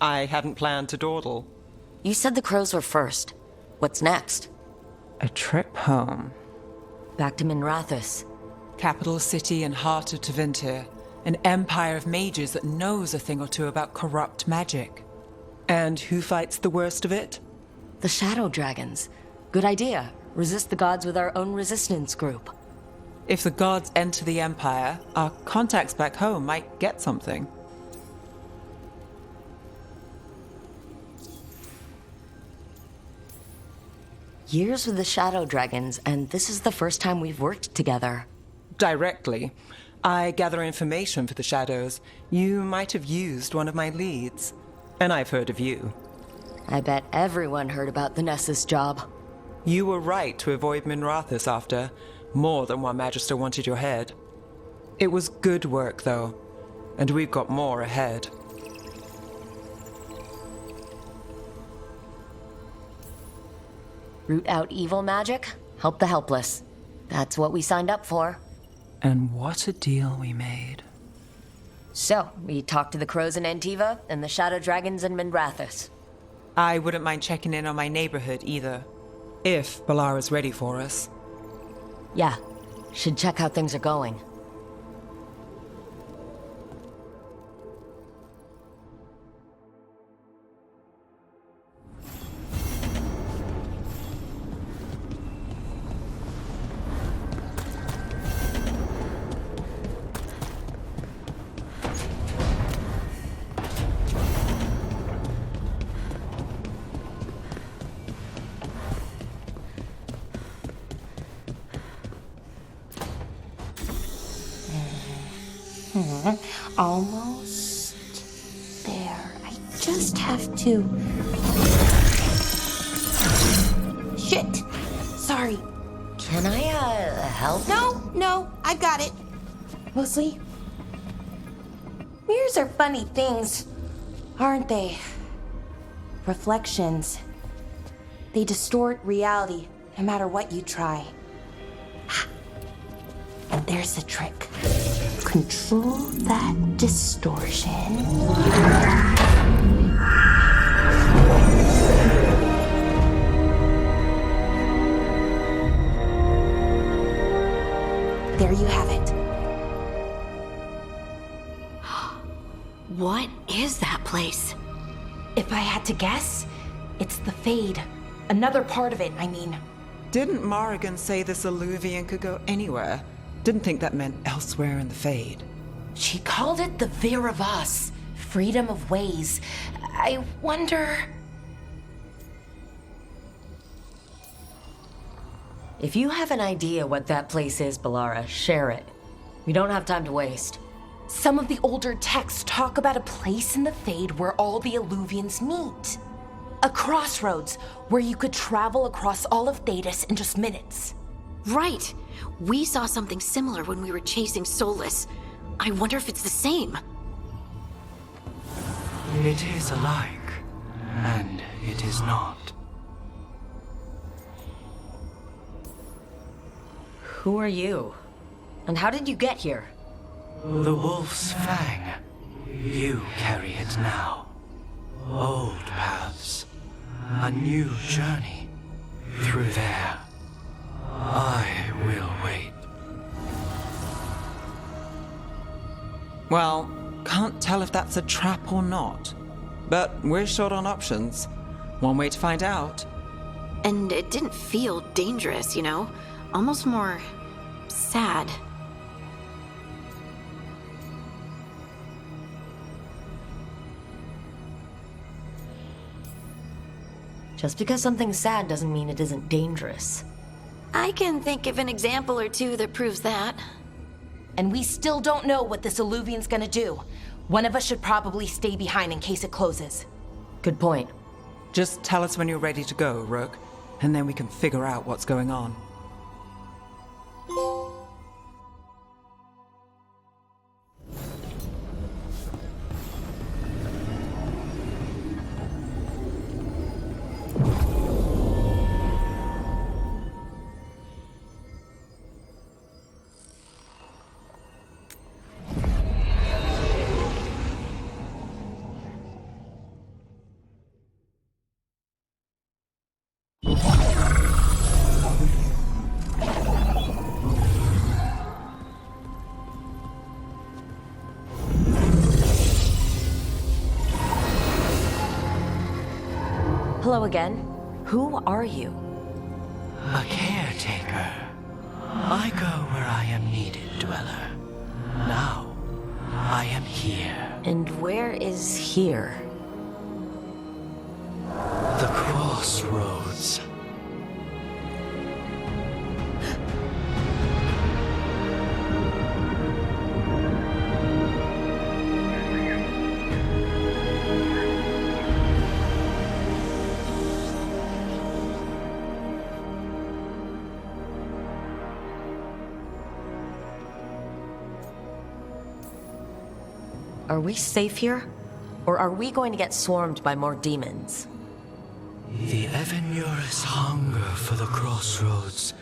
I hadn't planned to dawdle. You said the Crows were first. What's next? A trip home. Back to Minrathous. Capital city and heart of Tevinter. An empire of mages that knows a thing or two about corrupt magic. And who fights the worst of it? The Shadow Dragons. Good idea. Resist the gods with our own resistance group. If the gods enter the Empire, our contacts back home might get something. Years with the Shadow Dragons, and this is the first time we've worked together. Directly. I gather information for the Shadows. You might have used one of my leads. And I've heard of you. I bet everyone heard about the Nessus job. You were right to avoid Minrathous after. More than one Magister wanted your head. It was good work, though. And we've got more ahead. Root out evil magic, help the helpless. That's what we signed up for. And what a deal we made. So, we talked to the Crows in Antiva and the Shadow Dragons in Minrathous. I wouldn't mind checking in on my neighborhood either. If Balara's ready for us. Yeah, should check how things are going. Almost there. I just have to... Shit! Sorry. Can I, help? No, I got it. Mostly, mirrors are funny things, aren't they? Reflections. They distort reality, no matter what you try. And there's the trick. Control that distortion. There you have it. What is that place? If I had to guess, it's the Fade. Another part of it, I mean. Didn't Morrigan say this Illuvian could go anywhere? Didn't think that meant elsewhere in the Fade. She called it the Vir of Us, freedom of ways. I wonder... If you have an idea what that place is, Balara, share it. We don't have time to waste. Some of the older texts talk about a place in the Fade where all the Illuvians meet. A crossroads where you could travel across all of Thedas in just minutes. Right. We saw something similar when we were chasing Solus. I wonder if it's the same. It is alike, and it is not. Who are you? And how did you get here? The Wolf's Fang. You carry it now. Old paths. A new journey. Through there. I will wait. Well, can't tell if that's a trap or not. But we're short on options. One way to find out. And it didn't feel dangerous, you know? Almost more... sad. Just because something's sad doesn't mean it isn't dangerous. I can think of an example or two that proves that. And we still don't know what this Illuvian's gonna do. One of us should probably stay behind in case it closes. Good point. Just tell us when you're ready to go, Rook, and then we can figure out what's going on. Hello again. Who are you? A caretaker. I go where I am needed, Dweller. Now, I am here. And where is here? The crossroads. Are we safe here? Or are we going to get swarmed by more demons? The Evanurus hunger for the crossroads.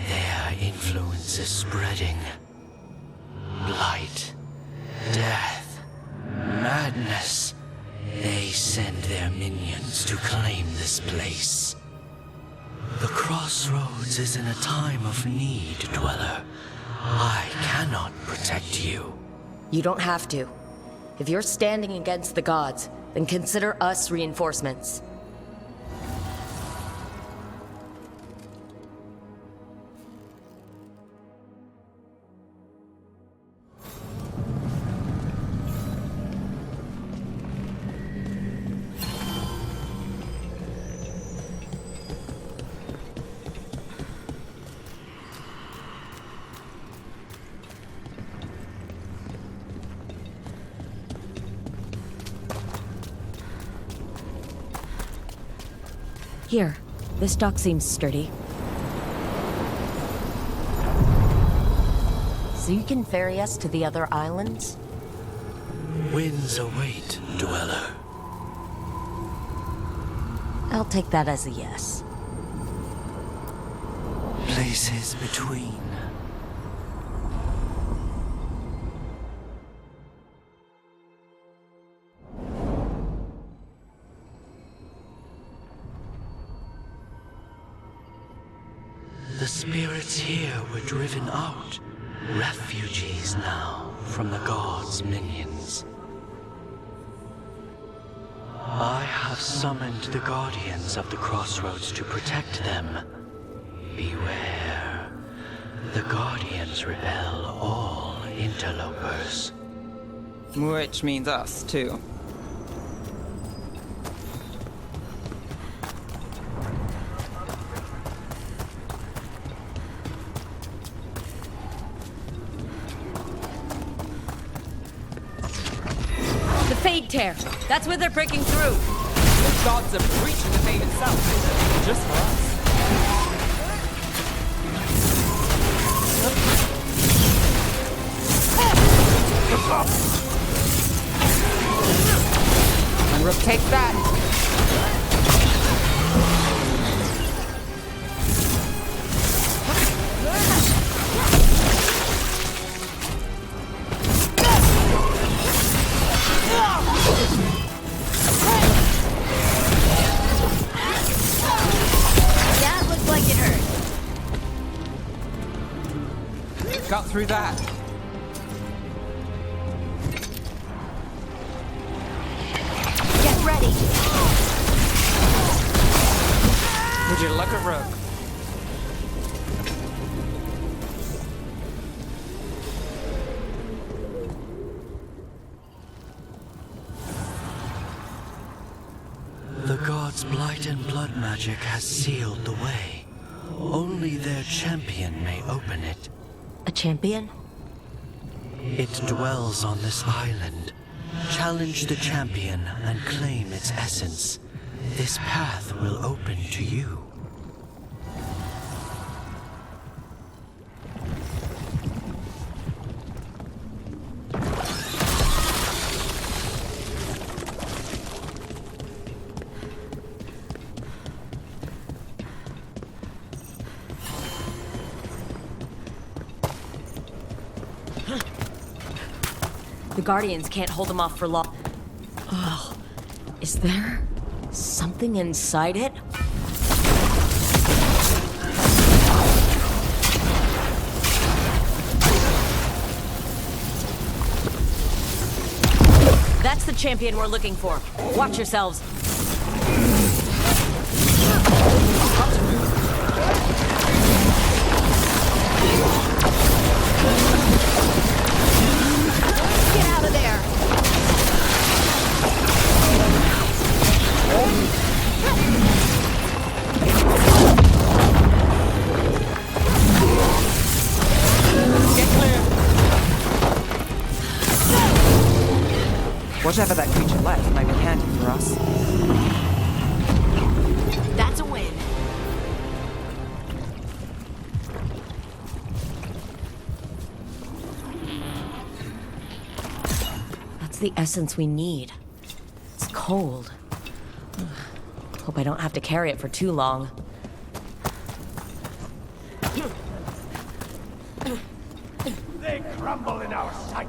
Their influence is spreading. Blight, death, madness. They send their minions to claim this place. The crossroads is in a time of need, Dweller. I cannot protect you. You don't have to. If you're standing against the gods, then consider us reinforcements. Here, this dock seems sturdy. So you can ferry us to the other islands? Winds await, Dweller. I'll take that as a yes. Places between. The spirits here were driven out, refugees now from the gods' minions. I have summoned the guardians of the crossroads to protect them. Beware. The guardians repel all interlopers. Which means us, too. Fade tear. That's where they're breaking through. The gods are breaching the fade itself. Just for us. And Rook takes that. Got through that. Get ready. Would you look at Rook? The gods' blight and blood magic has sealed the way. Only their champion may open it. A champion? It dwells on this island. Challenge the champion and claim its essence. This path will open to you. The Guardians can't hold them off for long. Oh, is there something inside it? That's the champion we're looking for. Watch yourselves. Whatever that creature left might be handy for us. That's a win. That's the essence we need. It's cold. Hope I don't have to carry it for too long. They crumble in our sight.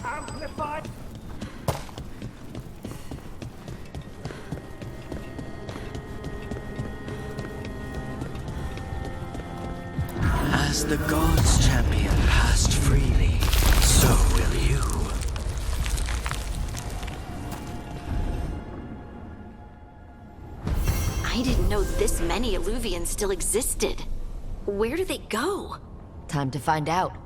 Amplified. As the gods' champion passed freely, so will you. I didn't know this many Illuvians still existed. Where do they go? Time to find out.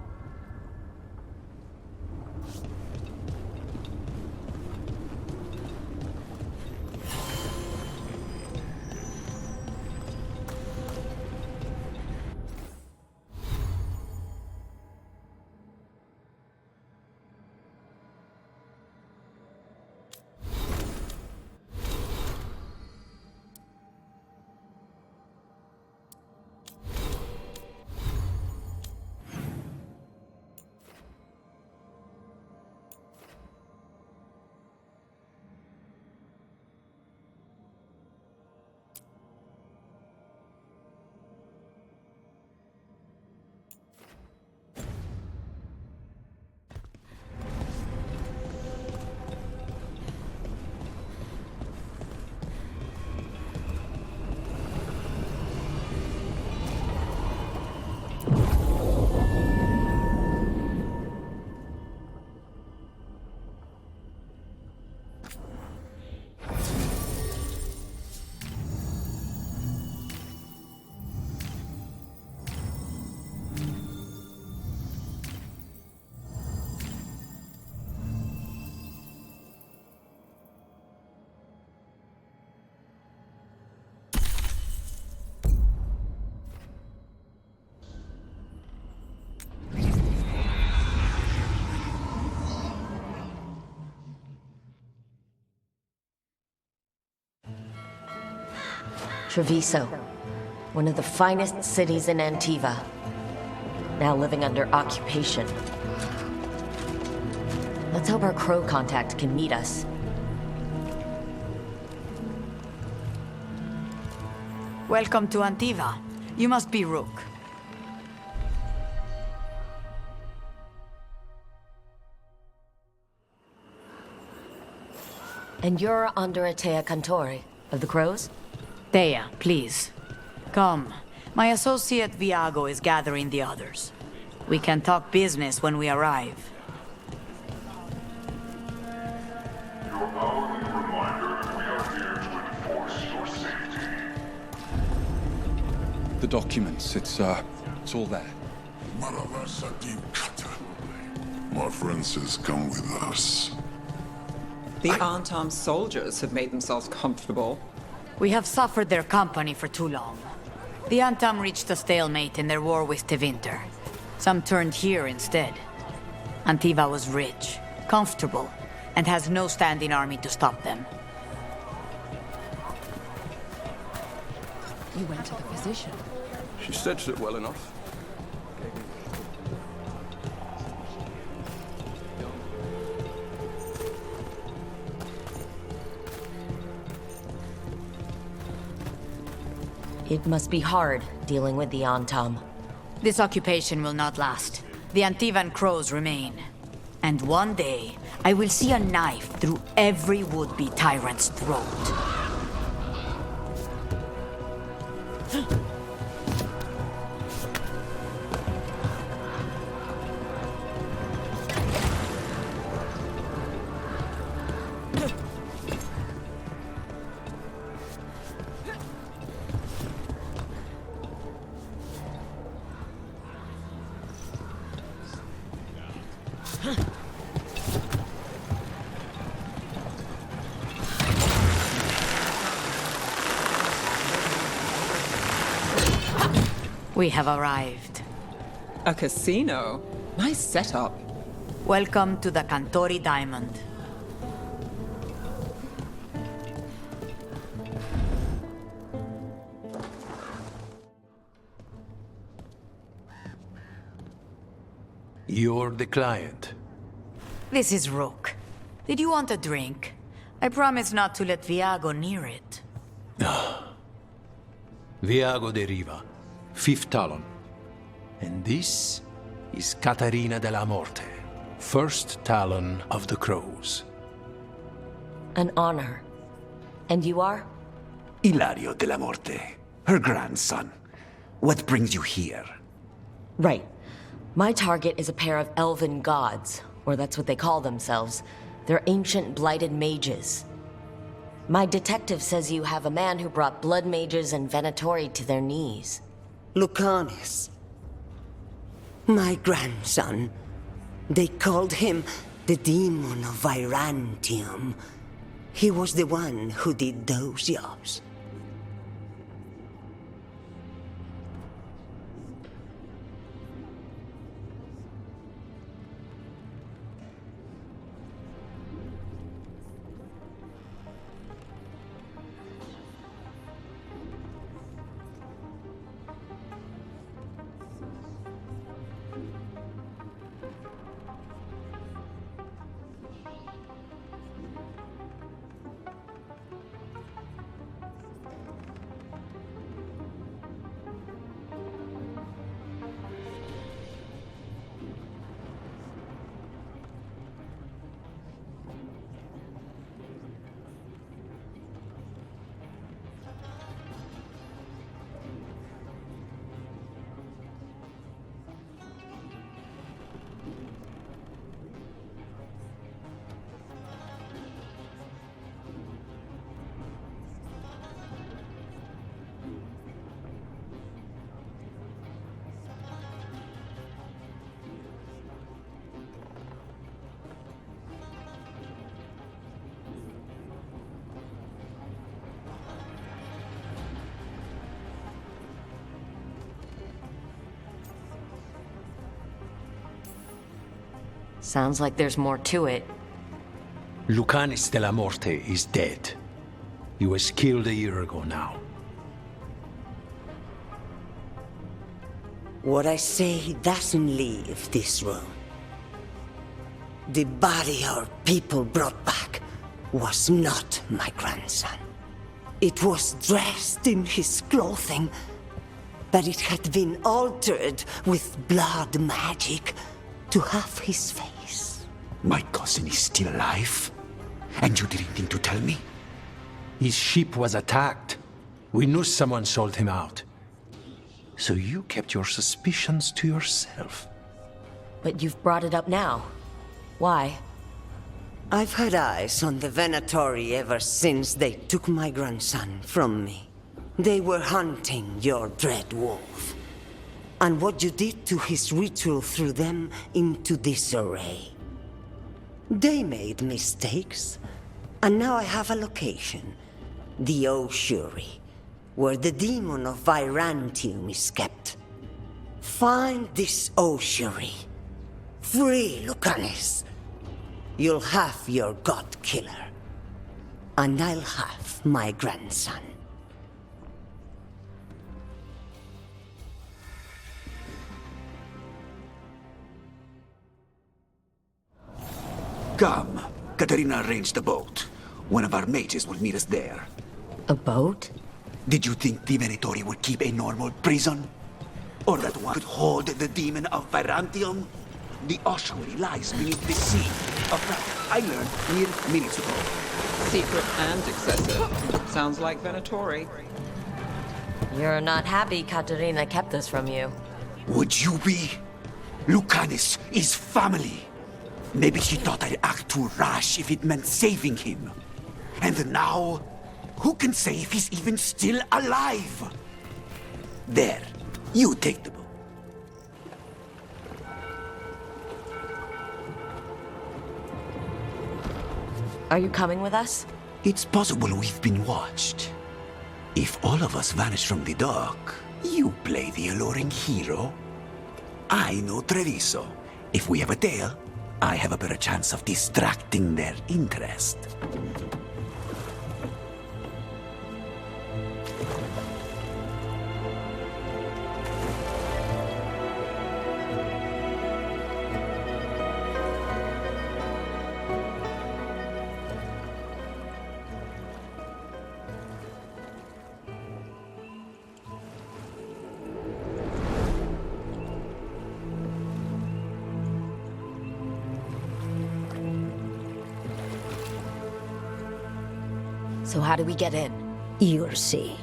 Treviso, one of the finest cities in Antiva, now living under occupation. Let's hope our crow contact can meet us. Welcome to Antiva. You must be Rook. And you're Andrea Cantori, of the Crows? Thea, please. Come. My associate Viago is gathering the others. We can talk business when we arrive. Your hourly reminder that we are here to enforce your safety. The documents, it's all there. My friend says come with us. The unarmed soldiers have made themselves comfortable. We have suffered their company for too long. The Antam reached a stalemate in their war with Tevinter. Some turned here instead. Antiva was rich, comfortable, and has no standing army to stop them. You went to the physician. She stitched it well enough. It must be hard dealing with the Antam. This occupation will not last. The Antivan crows remain. And one day, I will see a knife through every would-be tyrant's throat. We have arrived. A casino? Nice setup. Welcome to the Cantori Diamond. You're the client. This is Rook. Did you want a drink? I promise not to let Viago near it. Viago de Riva, 5th Talon. And this is Caterina della Morte, 1st Talon of the Crows. An honor. And you are? Ilario della Morte, her grandson. What brings you here? Right. My target is a pair of elven gods, or that's what they call themselves. They're ancient blighted mages. My detective says you have a man who brought blood mages and Venatori to their knees. Lucanis. My grandson. They called him the Demon of Virantium. He was the one who did those jobs. Sounds like there's more to it. Lucanis della Morte is dead. He was killed a year ago now. What I say doesn't leave this room. The body our people brought back was not my grandson. It was dressed in his clothing, but it had been altered with blood magic to have his face. My cousin is still alive? And you didn't think to tell me? His ship was attacked. We knew someone sold him out. So you kept your suspicions to yourself. But you've brought it up now. Why? I've had eyes on the Venatori ever since they took my grandson from me. They were hunting your dread wolf. And what you did to his ritual threw them into disarray. They made mistakes, and now I have a location. The Ossuary, where the demon of Virantium is kept. Find this Ossuary. Free Lucanis. You'll have your god killer. And I'll have my grandson. Come. Katerina arranged a boat. One of our mages will meet us there. A boat? Did you think the Venatori would keep a normal prison? Or that one could hold the demon of Virantium? The ossuary lies beneath the sea. A fact I learned mere minutes ago. Secret and excessive. Sounds like Venatori. You're not happy Katerina kept this from you. Would you be? Lucanis is family. Maybe she thought I'd act too rash if it meant saving him. And now, who can say if he's even still alive? There, you take the boat. Are you coming with us? It's possible we've been watched. If all of us vanish from the dock, You play the alluring hero? I know Treviso. If we have a tale, I have a better chance of distracting their interest. So how do we get in? You'll see.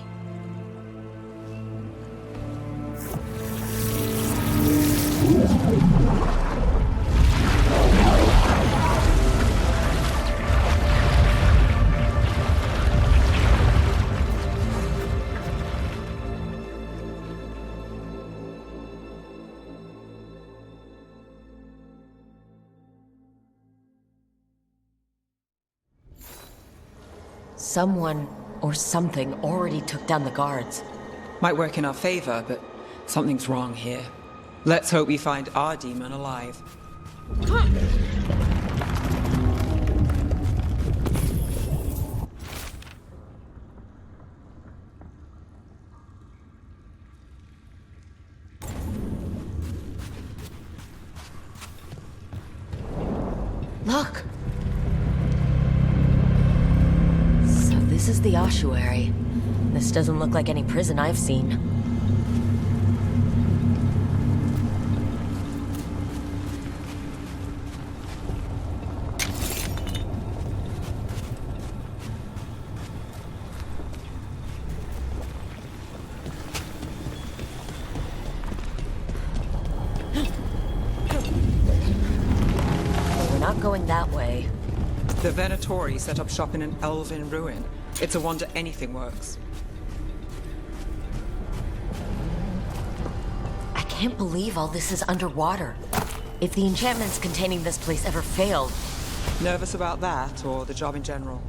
Someone or something already took down the guards. Might work in our favor, but something's wrong here. Let's hope we find our demon alive. Look! This is the ossuary. This doesn't look like any prison I've seen. We're not going that way. The Venatori set up shop in an elven ruin. It's a wonder anything works. I can't believe all this is underwater. If the enchantments containing this place ever failed... Nervous about that, or the job in general?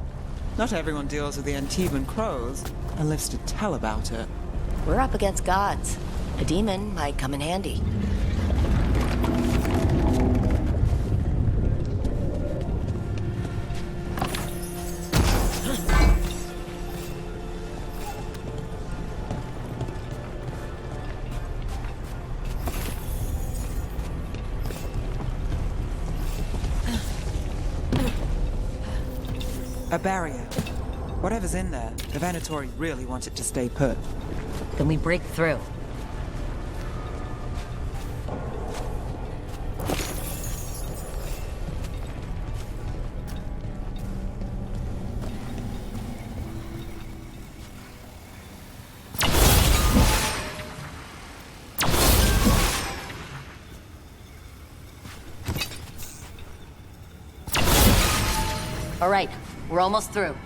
Not everyone deals with the Antiban crows and lives to tell about it. We're up against gods. A demon might come in handy. A barrier. Whatever's in there, the Venatori really want it to stay put. Then we break through. All right, we're almost through.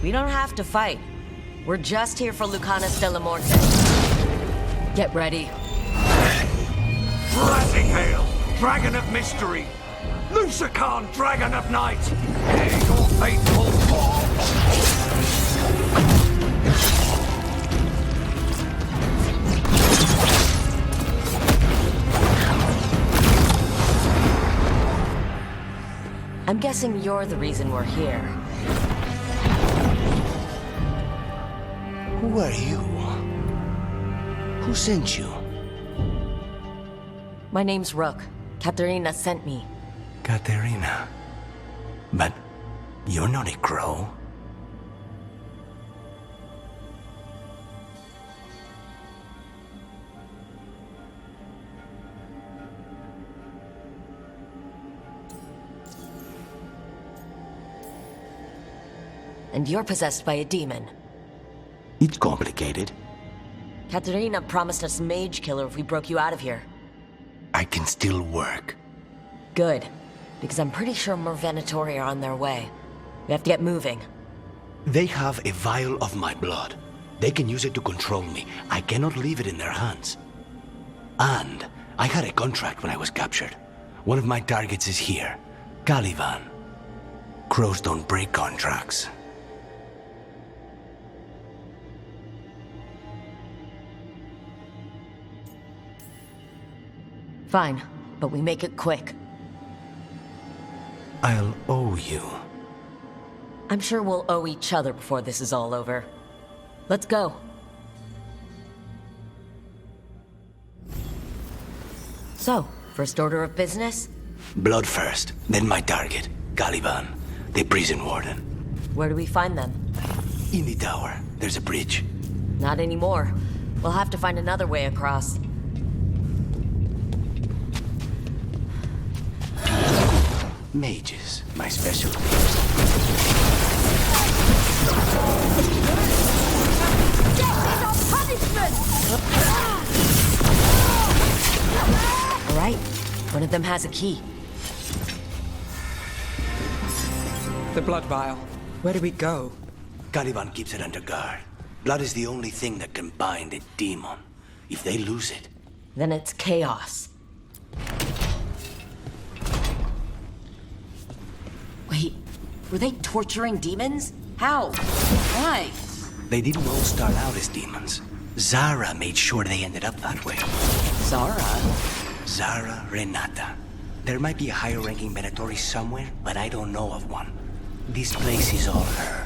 We don't have to fight. We're just here for Lucanus de la Morte. Get ready. Rising hail, dragon of mystery! Lucican, dragon of night! Hear your fateful fall! I'm guessing you're the reason we're here. Who are you? Who sent you? My name's Rook. Katerina sent me. Katerina. But you're not a crow. And you're possessed by a demon. It's complicated. Katerina promised us Mage Killer if we broke you out of here. I can still work. Good. Because I'm pretty sure more Venatori are on their way. We have to get moving. They have a vial of my blood. They can use it to control me. I cannot leave it in their hands. And I had a contract when I was captured. One of my targets is here. Caliban. Crows don't break contracts. Fine, but we make it quick. I'll owe you. I'm sure we'll owe each other before this is all over. Let's go. So, first order of business? Blood first, then my target, Caliban, the prison warden. Where do we find them? In the tower. There's a bridge. Not anymore. We'll have to find another way across. Mages, my specialty. All right, one of them has a key. The blood vial. Where do we go? Caliban keeps it under guard. Blood is the only thing that can bind a demon. If they lose it... Then it's chaos. Wait, were they torturing demons? How? Why? They didn't all start out as demons. Zara made sure they ended up that way. Zara? Zara Renata. There might be a higher-ranking Venatori somewhere, but I don't know of one. This place is all her.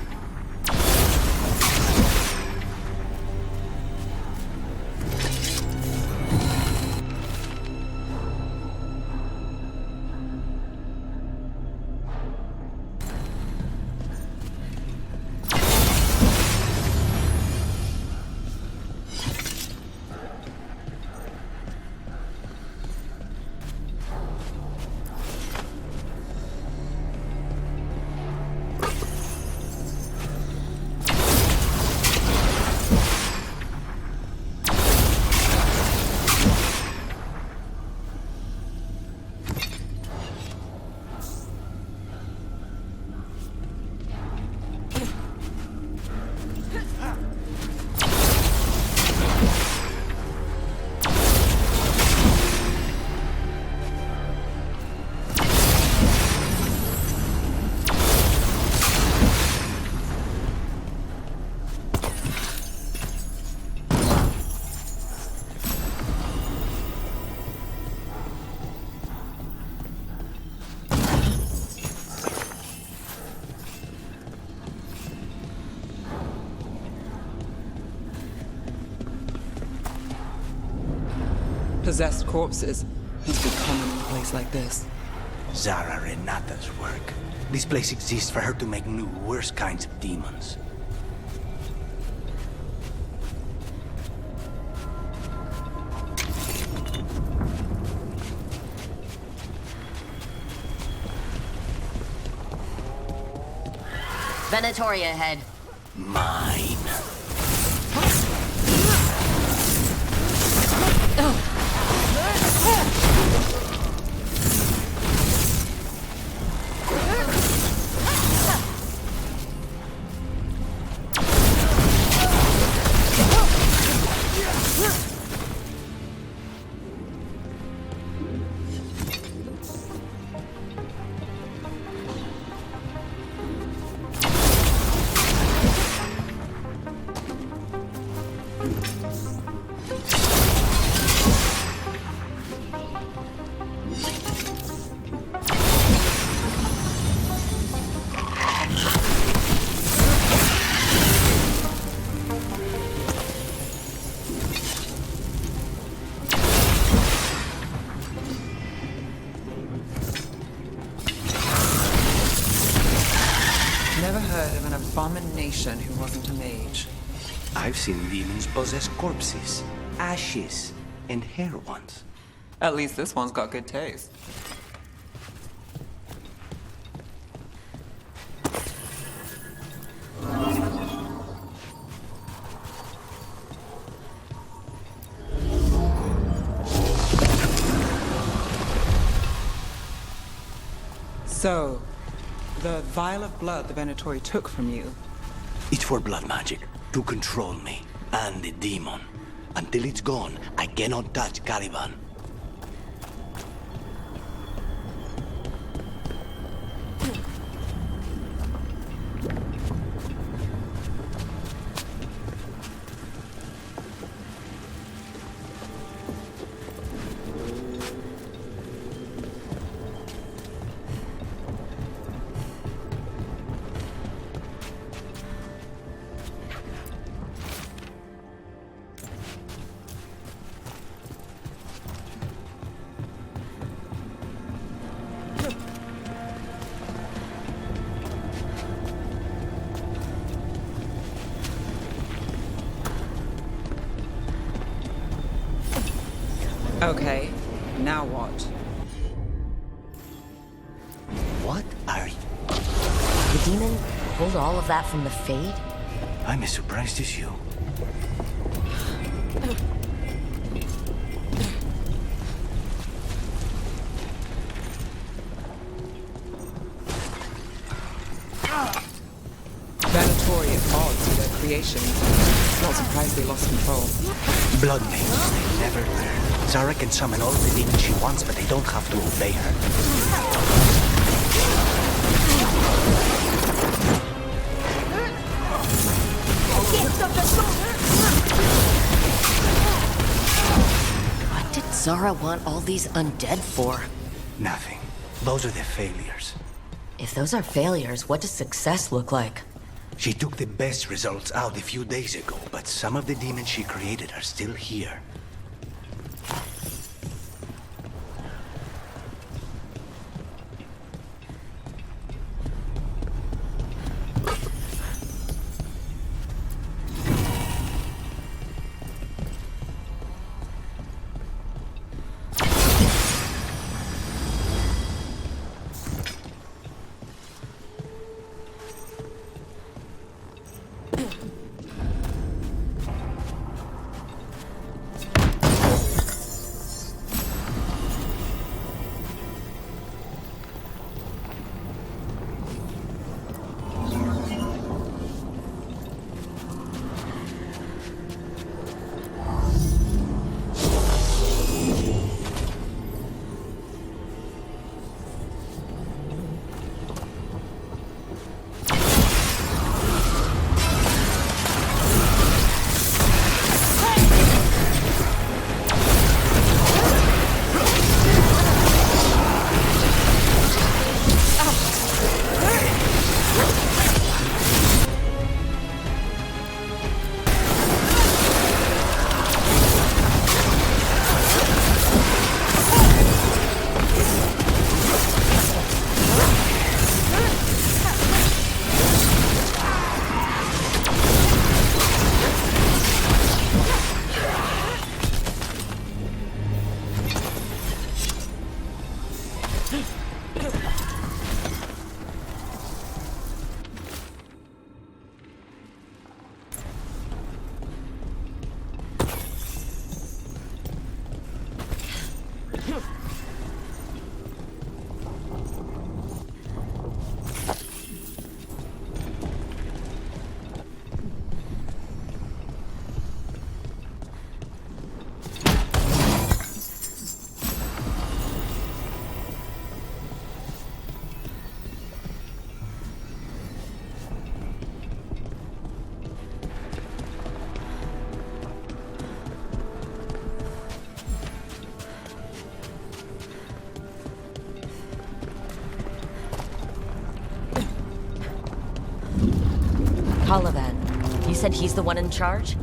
Possessed corpses must be common in a place like this. Zara Renata's work. This place exists for her to make new, worse kinds of demons. Venatori ahead. Mine. abomination who wasn't a mage. I've seen demons possess corpses, ashes, and hair once. At least this one's got good taste. So, the vial of blood the Venatori took from you. It's for blood magic, to control me, and the demon. Until it's gone, I cannot touch Caliban. Okay, now what? What are you? The demon pulled all of that from the Fade? I'm as surprised as you. Venatori at odds with their creation. Not surprised they lost control. Blood mages, they never learn. Zara can summon all the demons she wants, but they don't have to obey her. What did Zara want all these undead for? Nothing. Those are the failures. If those are failures, what does success look like? She took the best results out a few days ago, but some of the demons she created are still here. Caliban. You said he's the one in charge?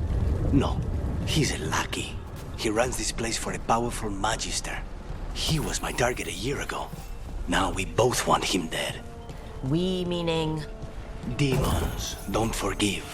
No, he's a lackey. He runs this place for a powerful magister. He was my target a year ago. Now we both want him dead. We meaning? Demons don't forgive.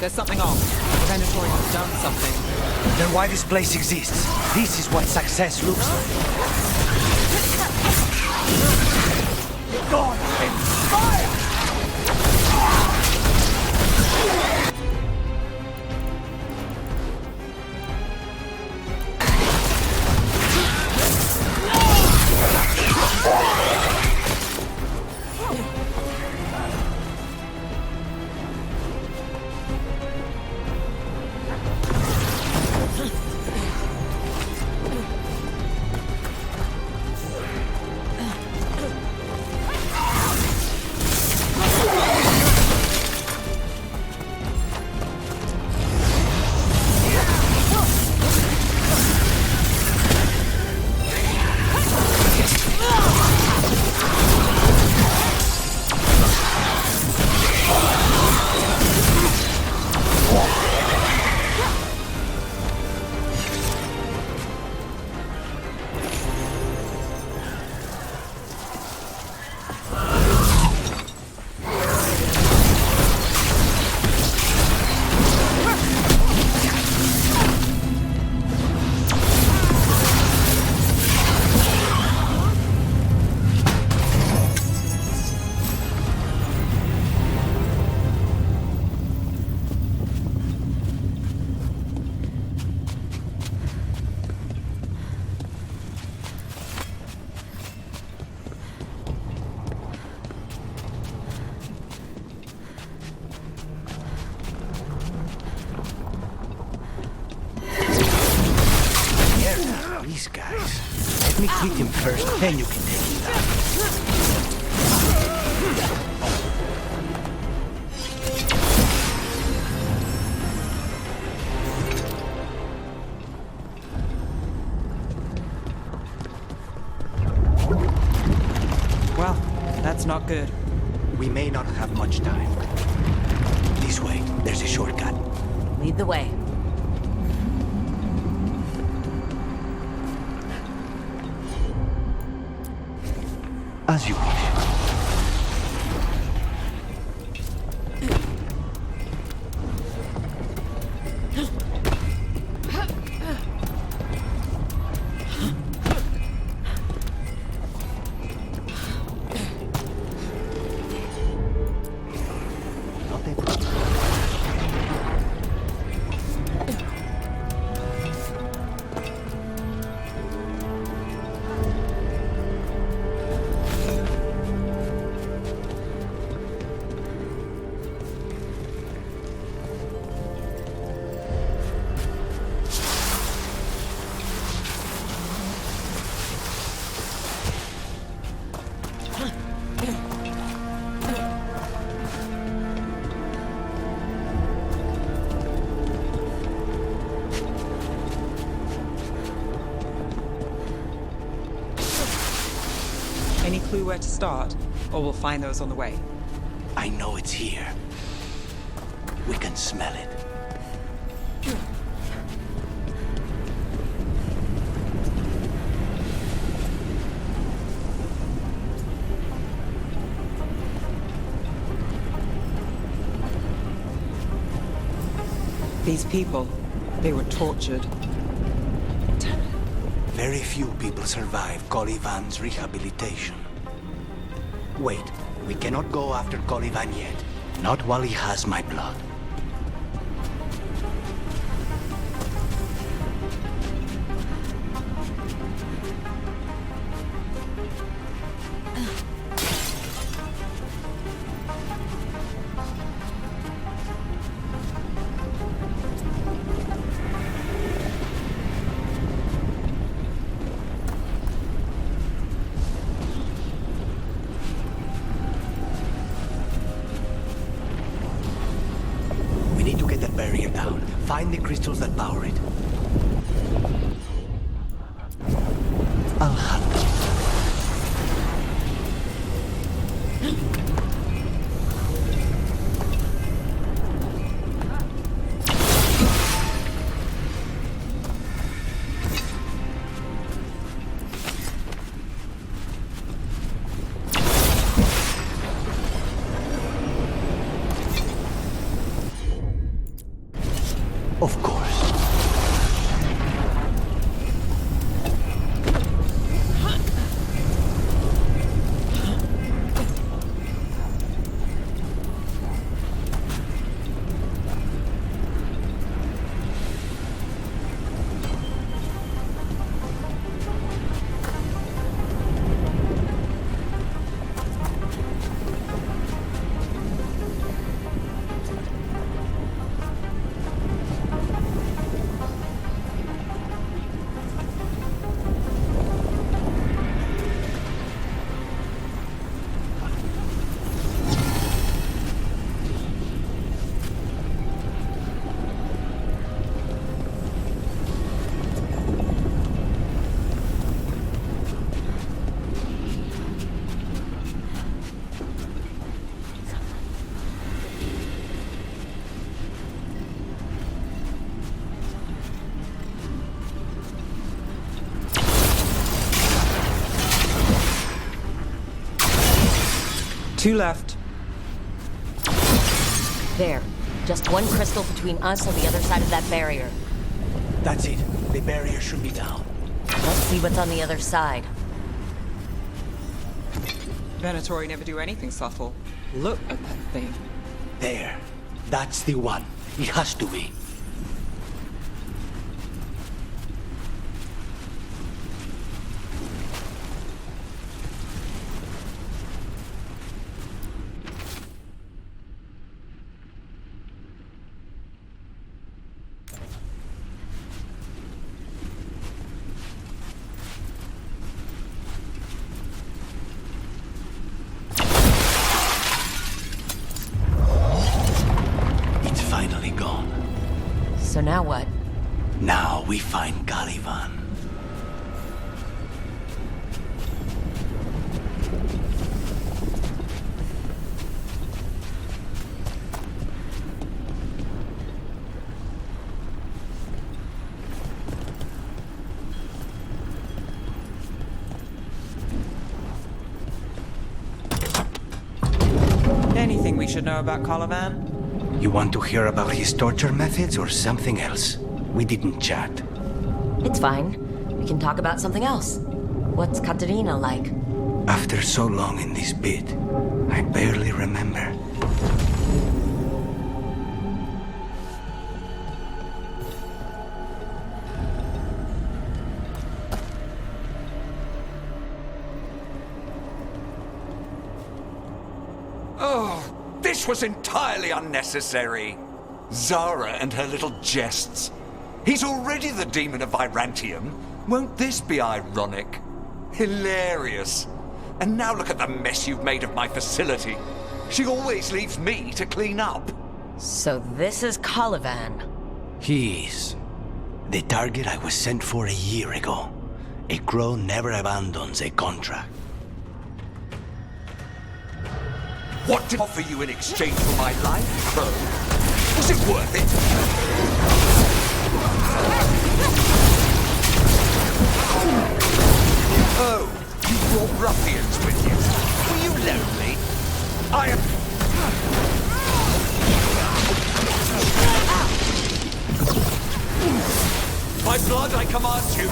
There's something off. The Venatori has done something. Then why this place exists? This is what success looks like. God and fire! These guys. Let me treat him first, then you can take him down. Well, that's not good. We may not have much time. This way, there's a shortcut. Lead the way. As you wish. Any clue where to start? Or we'll find those on the way. I know it's here. We can smell it. These people, they were tortured. Very few people survive Colivan's rehabilitation. Wait, we cannot go after Colivan yet. Not while he has my blood. it down. Find the crystals that power it. I'll handle it. Of course. Two left. There. Just one crystal between us and the other side of that barrier. That's it. The barrier should be down. Let's see what's on the other side. Venatori never do anything subtle. Look at that thing. There. That's the one. It has to be. So now what? Now we find Caliban. Anything we should know about Caliban? You want to hear about his torture methods or something else? We didn't chat. It's fine. We can talk about something else. What's Katerina like? After so long in this pit, I barely remember. This was entirely unnecessary. Zara and her little jests. He's already the demon of Virantium. Won't this be ironic? Hilarious. And now look at the mess you've made of my facility. She always leaves me to clean up. So this is Caliban. He is. The target I was sent for a year ago. A crow never abandons a contract. What did I offer you in exchange for my life, Crow? Was it worth it? Oh, you brought ruffians with you. Were you lonely? I am... By blood, I command you.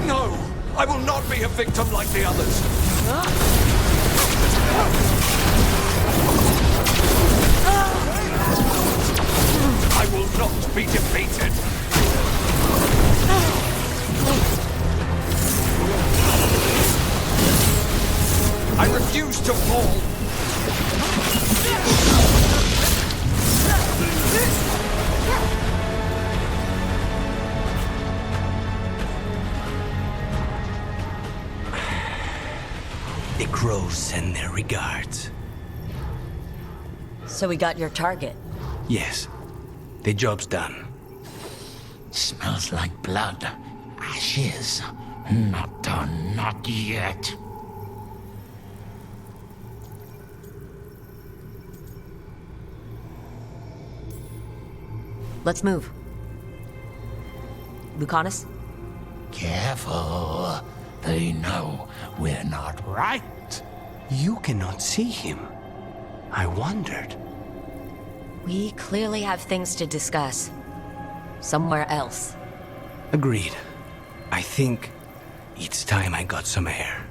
No, I will not be a victim like the others. crows send their regards. So we got your target. Yes. The job's done. Smells like blood. Ashes. Not done, not yet. Let's move. Lucanus? Careful. They know we're not right. You cannot see him. I wondered. We clearly have things to discuss. Somewhere else. Agreed. I think it's time I got some air.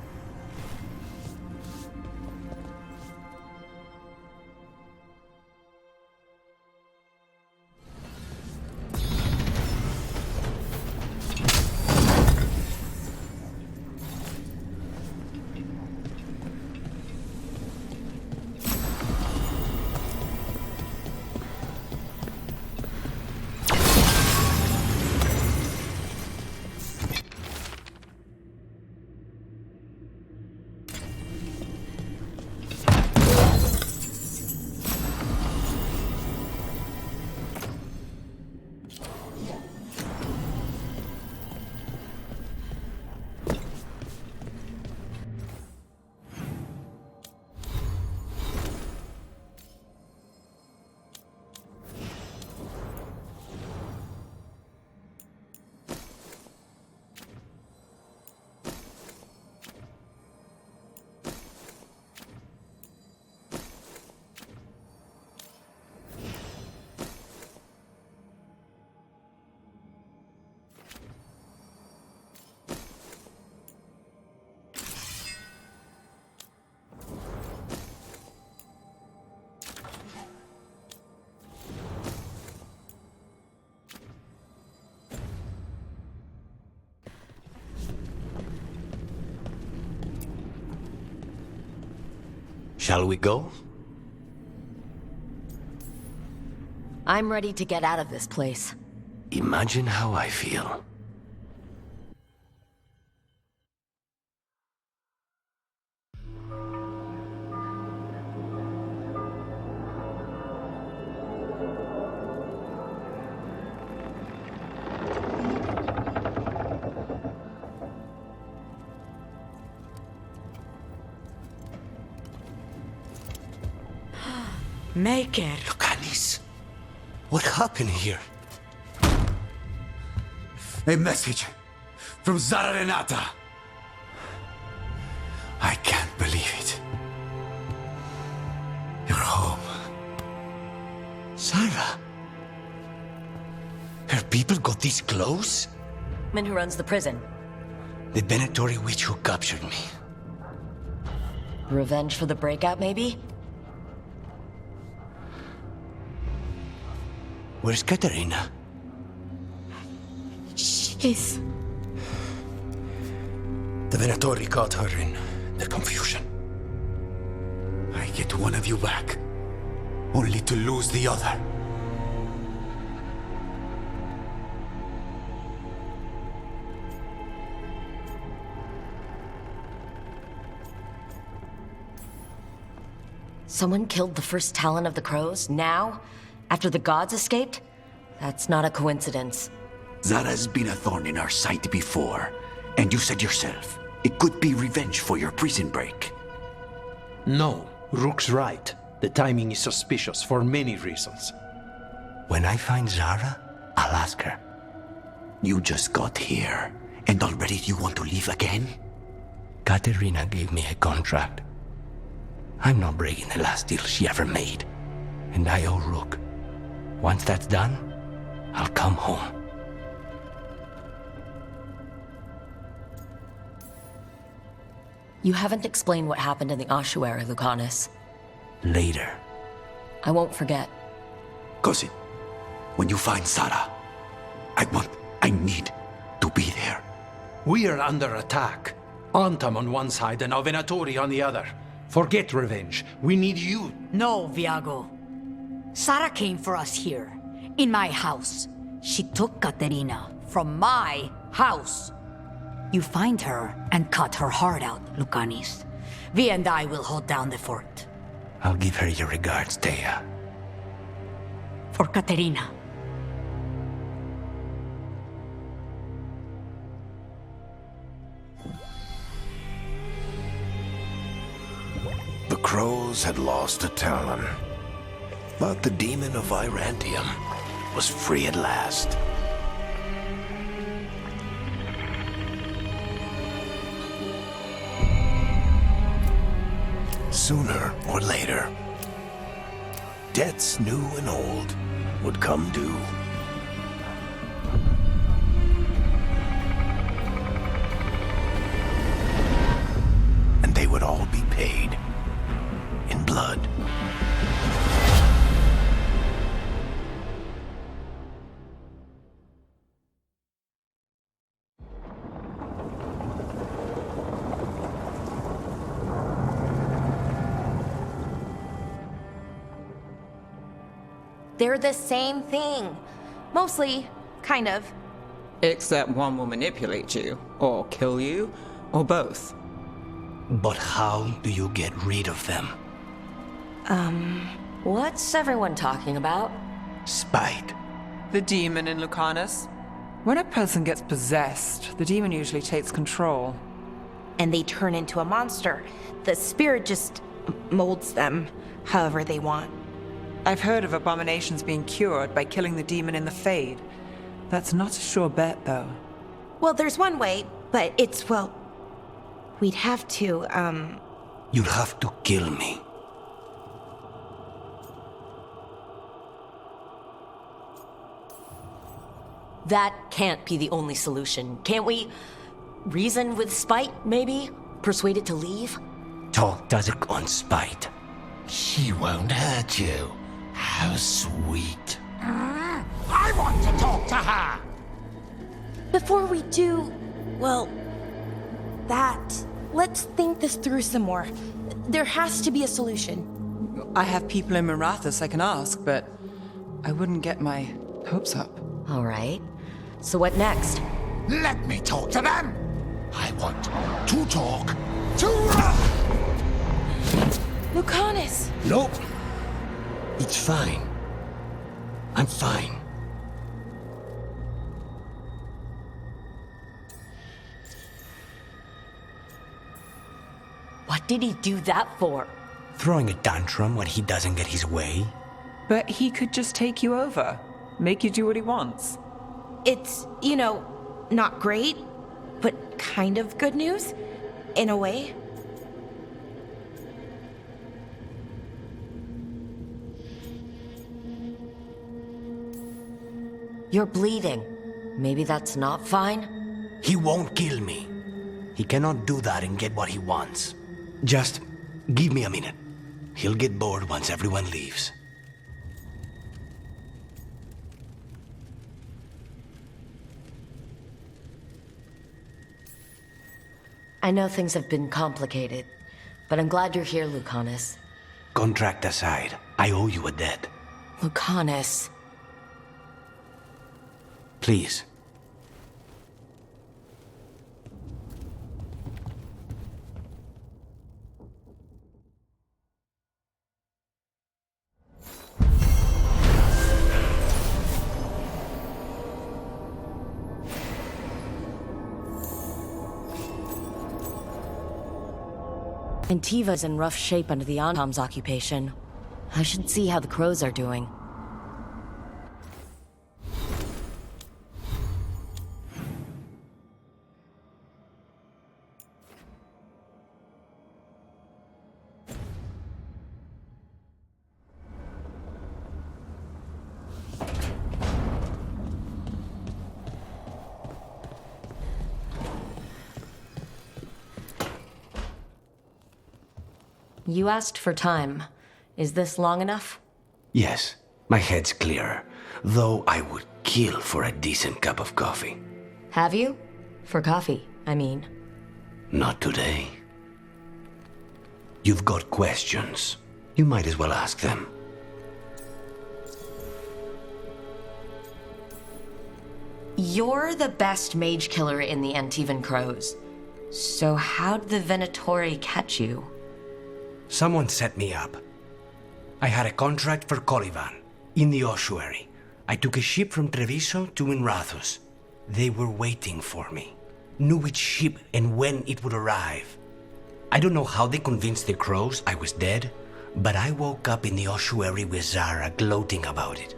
Shall we go? I'm ready to get out of this place. Imagine how I feel. Make it. Lucanis, what happened here? A message from Zara Renata. I can't believe it. You're home. Zara? Her people got this close? Man who runs the prison. The Venatori witch who captured me. Revenge for the breakout, maybe? Where's Katerina? She's... The Venatori caught her in their confusion. I get one of you back, only to lose the other. Someone killed the first Talon of the Crows, now? After the gods escaped? That's not a coincidence. Zara's been a thorn in our side before, and you said yourself, it could be revenge for your prison break. No, Rook's right. The timing is suspicious for many reasons. When I find Zara, I'll ask her. You just got here, and already you want to leave again? Katerina gave me a contract. I'm not breaking the last deal she ever made. And I owe Rook. Once that's done, I'll come home. You haven't explained what happened in the ossuary, Lucanus. Later. I won't forget. Cousin, when you find Zara, I need to be there. We are under attack. Antam on one side and Venatori on the other. Forget revenge. We need you. No, Viago. Sara came for us here, in my house. She took Katerina from my house. You find her and cut her heart out, Lucanis. Vi and I will hold down the fort. I'll give her your regards, Thea. For Katerina. The crows had lost a talon, but the demon of Virantium was free at last. Sooner or later, debts new and old would come due. And they would all be paid in blood. They're the same thing. Mostly, kind of. Except one will manipulate you, or kill you, or both. But how do you get rid of them? What's everyone talking about? Spite. The demon in Lucanus. When a person gets possessed, the demon usually takes control. And they turn into a monster. The spirit just molds them however they want. I've heard of abominations being cured by killing the demon in the Fade. That's not a sure bet, though. Well, there's one way, but it's, well... We'd have to, You'll have to kill me. That can't be the only solution. Can't we reason with Spite, maybe? Persuade it to leave? Talk doesn't on Spite. She won't hurt you. How sweet. I want to talk to her! Before we do, well, let's think this through some more. There has to be a solution. I have people in Marathas I can ask, but I wouldn't get my hopes up. All right. So what next? Let me talk to them! I want to talk to... Lucanus! Nope. It's fine. I'm fine. What did he do that for? Throwing a tantrum when he doesn't get his way? But he could just take you over. Make you do what he wants. It's, not great, but kind of good news, in a way. You're bleeding. Maybe that's not fine? He won't kill me. He cannot do that and get what he wants. Just give me a minute. He'll get bored once everyone leaves. I know things have been complicated, but I'm glad you're here, Lucanus. Contract aside, I owe you a debt. Lucanus. Please. Antiva's in rough shape under the Antom's occupation. I should see how the crows are doing. You asked for time. Is this long enough? Yes, my head's clearer. Though I would kill for a decent cup of coffee. Have you? For coffee, I mean. Not today. You've got questions. You might as well ask them. You're the best mage killer in the Antivan Crows. So how'd the Venatori catch you? Someone set me up. I had a contract for Colivan, in the ossuary. I took a ship from Treviso to Inrathus. They were waiting for me. Knew which ship and when it would arrive. I don't know how they convinced the crows I was dead, but I woke up in the ossuary with Zara gloating about it.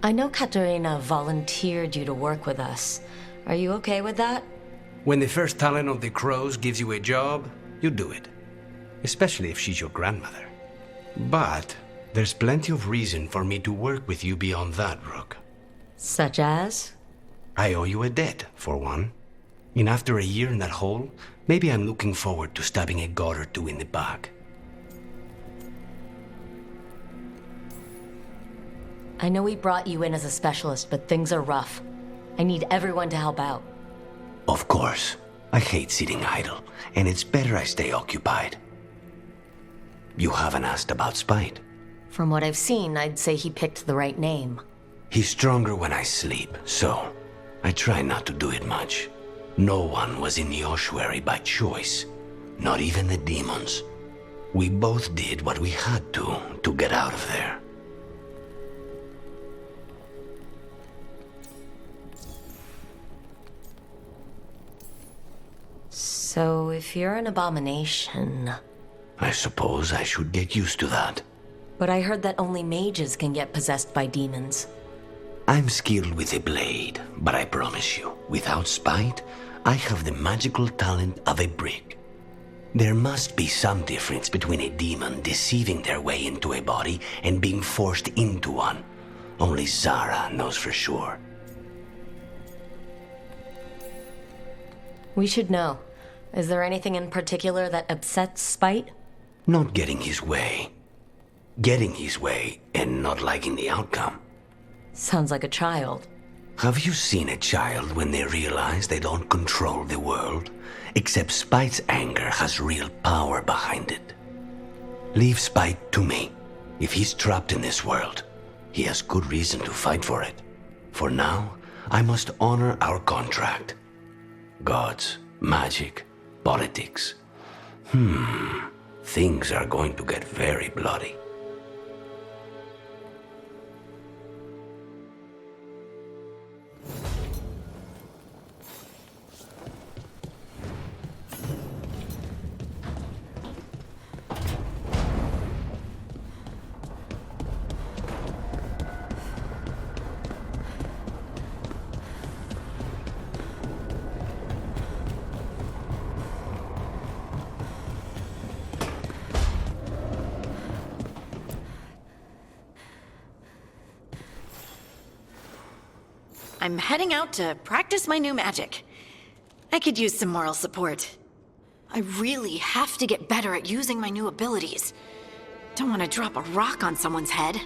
I know Katerina volunteered you to work with us. Are you okay with that? When the first talent of the crows gives you a job, you do it. Especially if she's your grandmother. But there's plenty of reason for me to work with you beyond that, Rook. Such as? I owe you a debt, for one. And after a year in that hole, maybe I'm looking forward to stabbing a god or two in the back. I know we brought you in as a specialist, but things are rough. I need everyone to help out. Of course. I hate sitting idle, and it's better I stay occupied. You haven't asked about Spite. From what I've seen, I'd say he picked the right name. He's stronger when I sleep, so I try not to do it much. No one was in the ossuary by choice, not even the demons. We both did what we had to get out of there. So if you're an abomination... I suppose I should get used to that. But I heard that only mages can get possessed by demons. I'm skilled with a blade, but I promise you, without Spite, I have the magical talent of a brick. There must be some difference between a demon deceiving their way into a body and being forced into one. Only Zara knows for sure. We should know. Is there anything in particular that upsets Spite? Not getting his way. Getting his way and not liking the outcome. Sounds like a child. Have you seen a child when they realize they don't control the world? Except Spite's anger has real power behind it. Leave Spite to me. If he's trapped in this world, he has good reason to fight for it. For now, I must honor our contract. Gods, magic, politics. Things are going to get very bloody. I'm heading out to practice my new magic. I could use some moral support. I really have to get better at using my new abilities. Don't want to drop a rock on someone's head.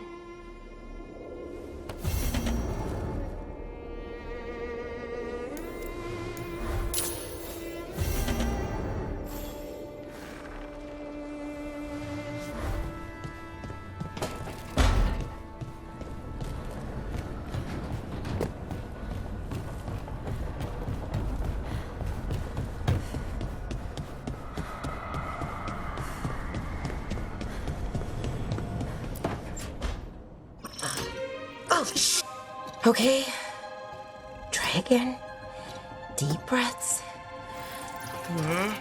Okay. Try again. Deep breaths. There.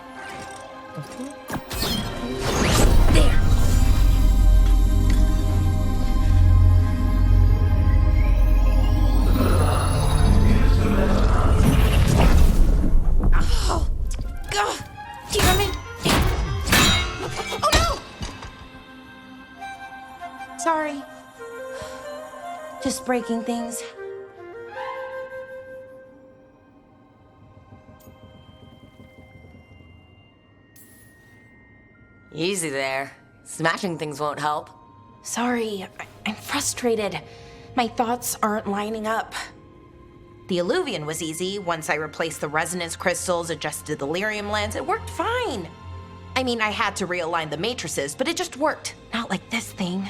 Oh! God! Damn it! Oh no! Sorry. Just breaking things. Easy there. Smashing things won't help. Sorry, I'm frustrated. My thoughts aren't lining up. The Illuvian was easy. Once I replaced the resonance crystals, adjusted the lyrium lens, it worked fine. I mean, I had to realign the matrices, but it just worked. Not like this thing.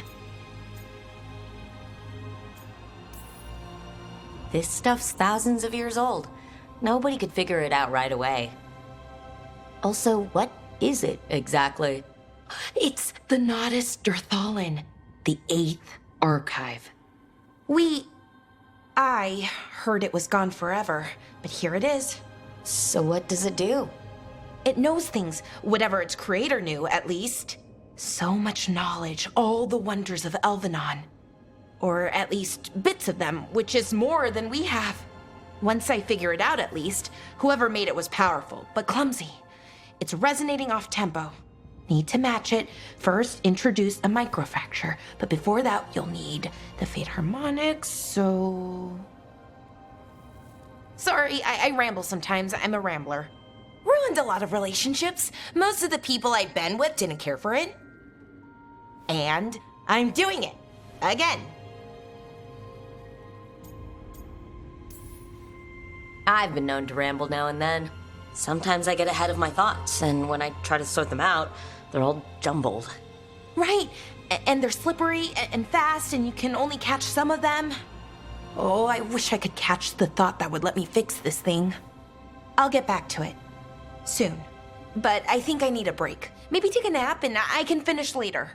This stuff's thousands of years old. Nobody could figure it out right away. Also, what is it? Exactly. It's the Nodus Dirthalin, the 8th archive. I heard it was gone forever, but here it is. So what does it do? It knows things, whatever its creator knew, at least. So much knowledge, all the wonders of Elvenon. Or at least bits of them, which is more than we have. Once I figure it out, at least, whoever made it was powerful, but clumsy. It's resonating off tempo. Need to match it. First, introduce a microfracture, but before that, you'll need the Fate harmonics, so... Sorry, I ramble sometimes. I'm a rambler. Ruined a lot of relationships. Most of the people I've been with didn't care for it. And I'm doing it. Again. I've been known to ramble now and then. Sometimes I get ahead of my thoughts, and when I try to sort them out, they're all jumbled. Right, and they're slippery and fast, and you can only catch some of them. Oh, I wish I could catch the thought that would let me fix this thing. I'll get back to it. Soon. But I think I need a break. Maybe take a nap and I can finish later.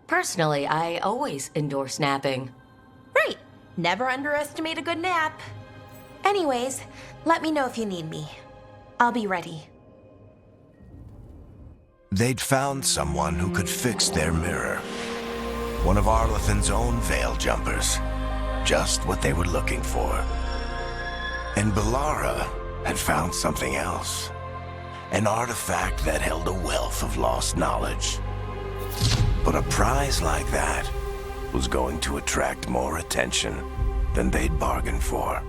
Personally, I always endorse napping. Right. Never underestimate a good nap. Anyways, let me know if you need me. I'll be ready. They'd found someone who could fix their mirror. One of Arlethan's own Veil Jumpers. Just what they were looking for. And Bellara had found something else. An artifact that held a wealth of lost knowledge. But a prize like that was going to attract more attention than they'd bargained for.